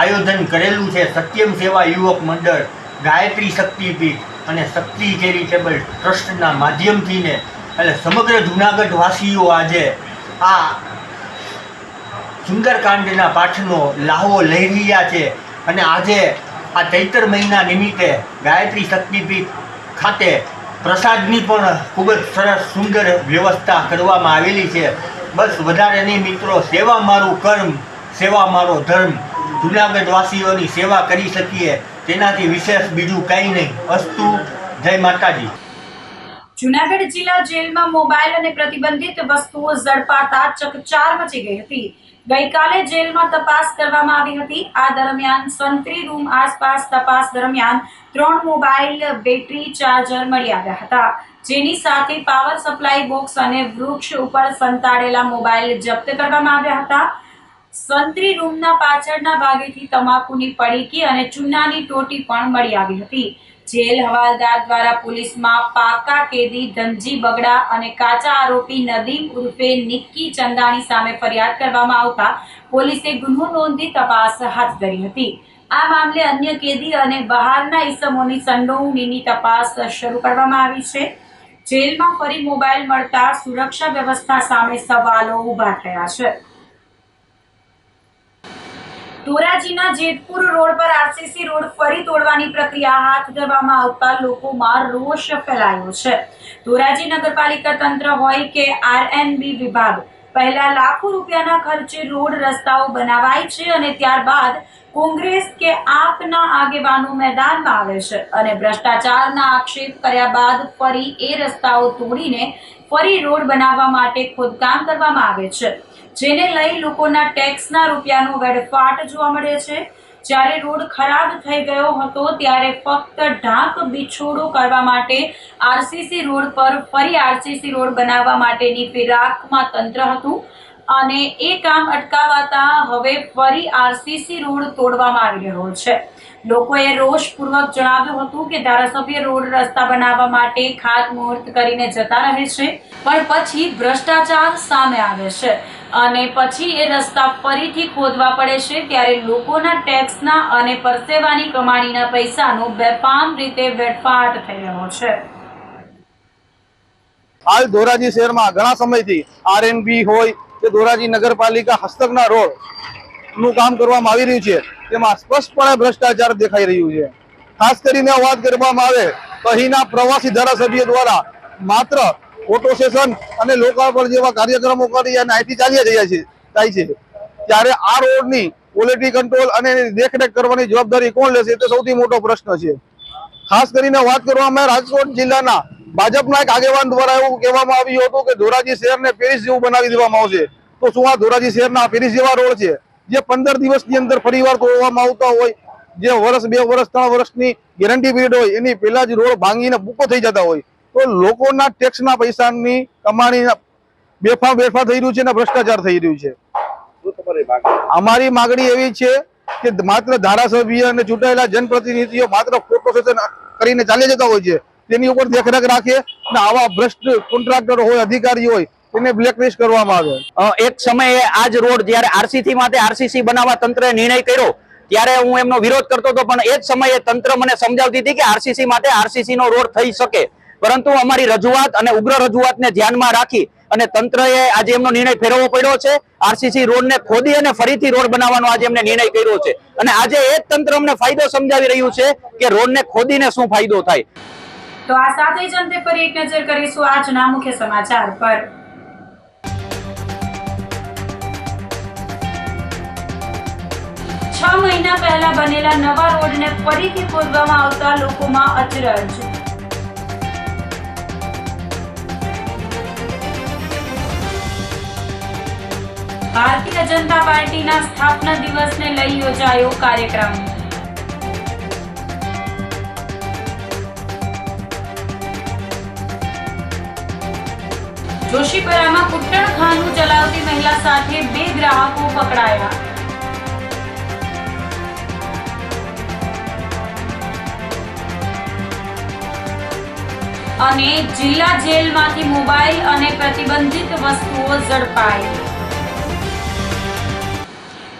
આયોજન કરેલું છે. સત્યમ સેવા યુવક મંડળ, ગાયત્રી શક્તિપીઠ અને શક્તિ ચેરિટેબલ ટ્રસ્ટના માધ્યમથીને એટલે સમગ્ર જૂનાગઢવાસીઓ આજે આ સુંદરકાંડના પાઠનો લાહવો લઈ રહ્યા છે. અને આજે આ ચૈત્ર મહિના નિમિત્તે ગાયત્રી શક્તિપીઠ ખાતે પ્રસાદની પણ ખૂબ જ સરસ સુંદર વ્યવસ્થા કરવામાં આવેલી છે. બસ વધારે નહીં મિત્રો, સેવા મારું કર્મ, સેવા મારો ધર્મ. જૂનાગઢવાસીઓની સેવા કરી શકીએ તેનાથી વિશેષ બીજું કંઈ નહીં. અસ્તુ, જય માતાજી. જૂનાગઢ જિલ્લા જેલમાં મોબાઈલ અને પ્રતિબંધિત વસ્તુઓ ઝડપાતા ચકચાર મચી ગઈ હતી. ગઈકાલે જેલમાં તપાસ કરવામાં આવી હતી. આ દરમિયાન સંત્રી રૂમ આસપાસ તપાસ દરમિયાન 3 મોબાઈલ, બેટરી, ચાર્જર મળી આવ્યા હતા, જેની સાથે પાવર સપ્લાય બોક્સ અને વૃક્ષ ઉપર સંતાડેલા મોબાઈલ જપ્ત કરવામાં આવ્યા હતા. સંત્રી રૂમના પાછળના ભાગેથી તમાકુની પડીકી અને ચૂનાની ટોટી પણ મળી આવી હતી. જેલ હવાલદાર દ્વારા પોલીસમાં પાકા કેદી ધનજી બગડા અને કાચા આરોપી નદીમ ઉર્ફે નિક્કી ચંદાણી સામે ફરિયાદ કરવામાં આવતા પોલીસે ગુનો નોંધી તપાસ હાથ ધરી હતી. આ મામલે અન્ય કેદી અને બહારના ઇસમોની સંડોવણીની તપાસ શરૂ કરવામાં આવી છે. જેલમાં ફરી મોબાઈલ મળતા સુરક્ષા વ્યવસ્થા સામે સવાલો ઊભા થયા છે. ધોરાજીના જેતપુર રોડ પર આરસીસી રોડ ફરી તોડવાની પ્રક્રિયા હાથ ધરવામાં આવતા લોકોમાં રોષ ફેલાયો છે. ધોરાજી નગરપાલિકા તંત્ર હોય કે આરએનબી વિભાગ પહેલા લાખો રૂપિયાના ખર્ચે રોડ રસ્તાઓ બનાવાય છે અને ત્યારબાદ કોંગ્રેસ કે આપના આગેવાનો મેદાનમાં આવે છે અને ભ્રષ્ટાચારના આક્ષેપ કર્યા બાદ ફરી એ રસ્તાઓ તોડીને ફરી રોડ બનાવવા માટે ખોદકામ કરવામાં આવે છે, જેને લઈ લોકોના ટેક્સના રૂપિયાનો વેડફાટ જોવા મળે છે. જ્યારે રોડ ખરાબ થઈ ગયો હતો ત્યારે ફક્ત ઢાંક બિછોડો કરવા માટે આરસીસી રોડ પર ફરી આરસીસી રોડ બનાવવા માટેની ફિરાકમાં તંત્ર હતું અને એ કામ અટકાવાતા હવે ફરી આરસીસી રોડ તોડવામાં આવી રહ્યો છે. લોકોએ રોષપૂર્વક જણાવ્યું હતું કે ધારાસભ્ય રોડ રસ્તા બનાવવા માટે ખાતમુહૂર્ત કરીને જતા રહે છે, પણ પછી ભ્રષ્ટાચાર સામે આવે છે અને પછી એ રસ્તા ફરીથી ખોદવા પડે છે. ત્યારે લોકોના ટેક્સના અને પરસેવાની કમાણીના પૈસાનો બેફામ રીતે વેડફાટ થઈ રહ્યો છે. હાલ ધોરાજી શહેરમાં ઘણા સમયથી આરએનબી હોય કે ધોરાજી નગરપાલિકા હસ્તકના રોડ નું કામ કરવામાં આવી રહ્યું છે, તેમાં સ્પષ્ટપણે ભ્રષ્ટાચાર દેખાઈ રહ્યું છે. ખાસ કરીને વાત કરવામાં આવે તો અહીંના પ્રવાસી ધારાસભ્ય દ્વારા માત્ર ફોટો સેશન અને લોકાર્પણ જેવા કાર્યક્રમો કરી અને અહીંથી ચાલ્યા જાય છે. ત્યારે આ રોડની ક્વોલિટી કંટ્રોલ અને દેખરેખ કરવાની જવાબદારી કોણ લેશે તે સૌથી મોટો પ્રશ્ન છે. ખાસ કરીને વાત કરવામાં રાજકોટ જિલ્લાના ભાજપના એક આગેવાન દ્વારા એવું કહેવામાં આવ્યું હતું કે ધોરાજી શહેરને પેરિસ જેવું બનાવી દેવામાં આવશે. તો શું આ ધોરાજી શહેરના પેરિસ જેવા રોડ છે જે 15 દિવસની અંદર ફરીવાર તોડવામાં આવતા હોય, જે વર્ષ, 2 વર્ષ, 3 વર્ષની ગેરંટી પીરિયડ હોય એની પહેલા જ રોડ ભાંગીને બુકો થઈ જતા હોય? તો લોકોના ટેક્સના પૈસાની કમાણી બેફામ થઈ રહ્યું છે અને ભ્રષ્ટાચાર થઈ રહ્યું છે. અમારી માગણી એવી છે કે માત્ર ધારાસભ્ય અને ચૂંટાયેલા જનપ્રતિનિધિઓ માત્ર ફોટો સેશન કરીને ચાલી જતા હોય છે, તેની ઉપર દેખરેખ રાખે અને આવા ભ્રષ્ટ કોન્ટ્રાક્ટર હોય, અધિકારી હોય તેને બ્લેકલિસ્ટ કરવામાં આવે. એક સમયે આ જ રોડ જ્યારે આરસીસી માટે આરસીસી બનાવવા તંત્રએ નિર્ણય કર્યો ત્યારે હું એમનો વિરોધ કરતો હતો, પણ એ જ સમયે તંત્ર મને સમજાવતી હતી કે આરસીસી માટે આરસીસી નો રોડ થઈ શકે, પરંતુ અમારી રજૂઆત અને ઉગ્ર રજૂઆતને ધ્યાનમાં રાખી અને તંત્રએ આજે એમનો નિર્ણય ફેરવવો પડ્યો છે. આરસીસી રોડને ખોદી અને ફરીથી રોડ બનાવવાનો આજે એમને નિર્ણય કર્યો છે અને આજે એ જ તંત્ર અમને ફાયદો સમજાવી રહ્યું છે કે રોડને ખોદીને શું ફાયદો થાય. તો આ સાથે જ અંતે પર એક નજર કરીશું આજના મુખ્ય સમાચાર પર. છ મહિના પહેલા બનેલા નવા રોડને ફરીથી ખોદવામાં આવતા લોકોમાં અચરજ. ભારતીય જનતા પાર્ટીના સ્થાપના દિવસને લઈ યોજાયો કાર્યક્રમ. જોશીપરામાં કુટ્ટણખાનું ચલાવતી મહિલા સાથે 2 ગ્રાહકો પકડાયા. અને જિલ્લા જેલમાંથી મોબાઈલ અને પ્રતિબંધિત વસ્તુઓ ઝડપાઈ.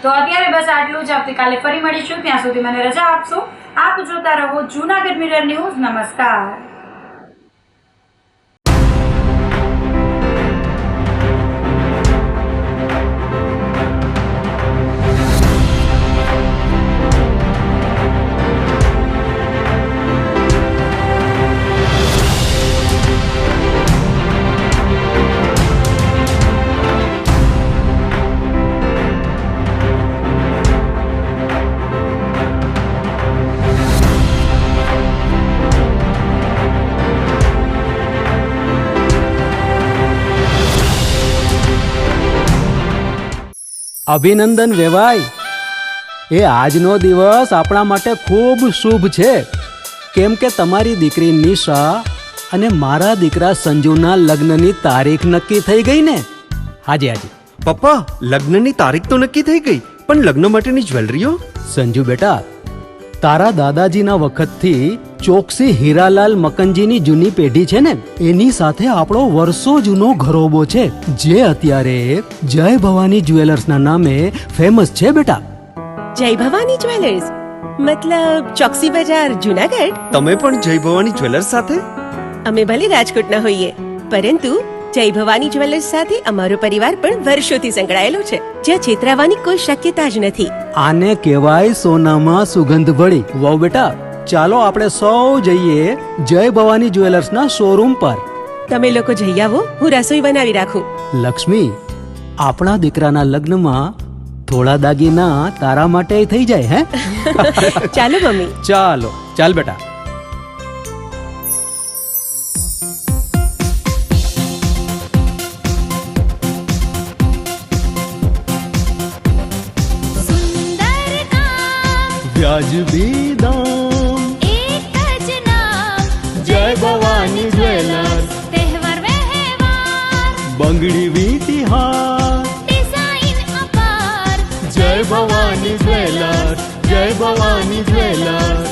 તો અત્યારે બસ આટલું જ. આવતીકાલે ફરી મળીશું, ત્યાં સુધી મને રજા આપશો. આપ જોતા રહો જૂનાગઢ મિરર ન્યૂઝ. નમસ્કાર. અભિનંદન વેવાઈ. એ આજનો દિવસ આપણા માટે ખૂબ શુભ છે, કેમ કે તમારી દીકરી નિશા અને મારા દીકરા સંજુના લગ્નની તારીખ નક્કી થઈ ગઈ ને. હાજી હાજી. પપ્પા, લગ્નની તારીખ તો નક્કી થઈ ગઈ, પણ લગ્ન માટેની જ્વેલરીઓ? સંજુ બેટા, તારા દાદાજીના વખતથી ચોકસી હીરાલાલ મકનજીની જૂની પેઢી છે ને, એની સાથે આપણો વર્ષો જૂનો ઘરોબો છે, જે અત્યારે જય ભવાની જ્વેલર્સના નામે ફેમસ છે બેટા. જય ભવાની જ્વેલર્સ મતલબ ચોકસી બજાર જુનાગઢ? તમે પણ જય ભવાની જ્વેલર્સ સાથે? અમે ભલે રાજકોટના હોઈએ, પરંતુ જય ભવાની જ્વેલર્સ સાથે અમારો પરિવાર પણ વર્ષોથી સંકળાયેલો છે, જ્યાં છેતરાવાની કોઈ શક્યતા જ નથી. આને કહેવાય સોનામાં સુગંધ ભળી. વહુ બેટા, ચાલો આપણે સૌ જઈએ જય ભવાની જ્વેલર્સના શોરૂમ પર. તમે લોકો જઈ આવો, હું રસોઈ બનાવી રાખું. લક્ષ્મી, આપણા દીકરાના લગ્નમાં થોડા દાગીના તારા માટે થઈ જાય. હે ચાલો મમ્મી. ચાલો ચાલ બેટા. વ્યાજબી દામ, એક જ નામ, જય ભવાની જ્વેલર્સ. તહેવાર વ્યવહાર, બંગડી વીટી હાર, ડિઝાઇન અપાર, જય ભવાની જ્વેલર્સ, જય ભવાની જ્વેલર્સ.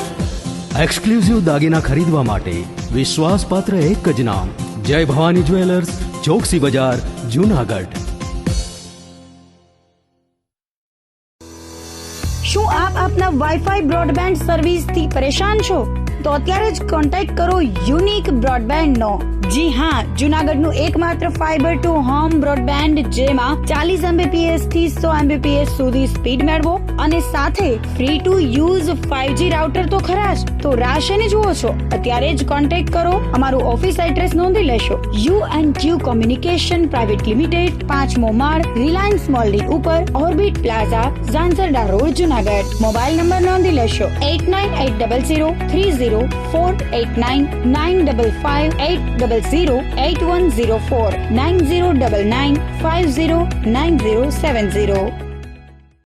એક્સક્લુઝિવ દાગીના ખરીદવા માટે વિશ્વાસપાત્ર એક જ નામ, જય ભવાની જ્વેલર્સ, ચોકસી બજાર, જુનાગઢ. શું આપ આપના વાઈફાઈ બ્રોડબેન્ડ સર્વિસથી પરેશાન છો? તો અત્યારે જ કોન્ટેક્ટ કરો યુનિક બ્રોડબેન્ડ નો. જી હા, જુનાગઢનું એકમાત્ર ફાઈબર ટુ હોમ બ્રોડબેન્ડ, જેમાં 40 Mbps થી 100 Mbps સુધી સ્પીડ મેળવો અને સાથે free to use 5G router તો ખરા જ. તો રાહ શેની જુઓ છો? અત્યારે જ કોન્ટેક્ટ કરો. અમારું ઓફિસ એડ્રેસ નોંધી લેશો. U&Q કોમ્યુનિકેશન પ્રાઇવેટ લિમિટેડ, 5મો માળ, રિલાયન્સ મોલની ઉપર, orbit plaza, Zanzarda road, Junagadh. Mobile number નોંધી લેશો 8980030489 955 800 8104 9099 509070.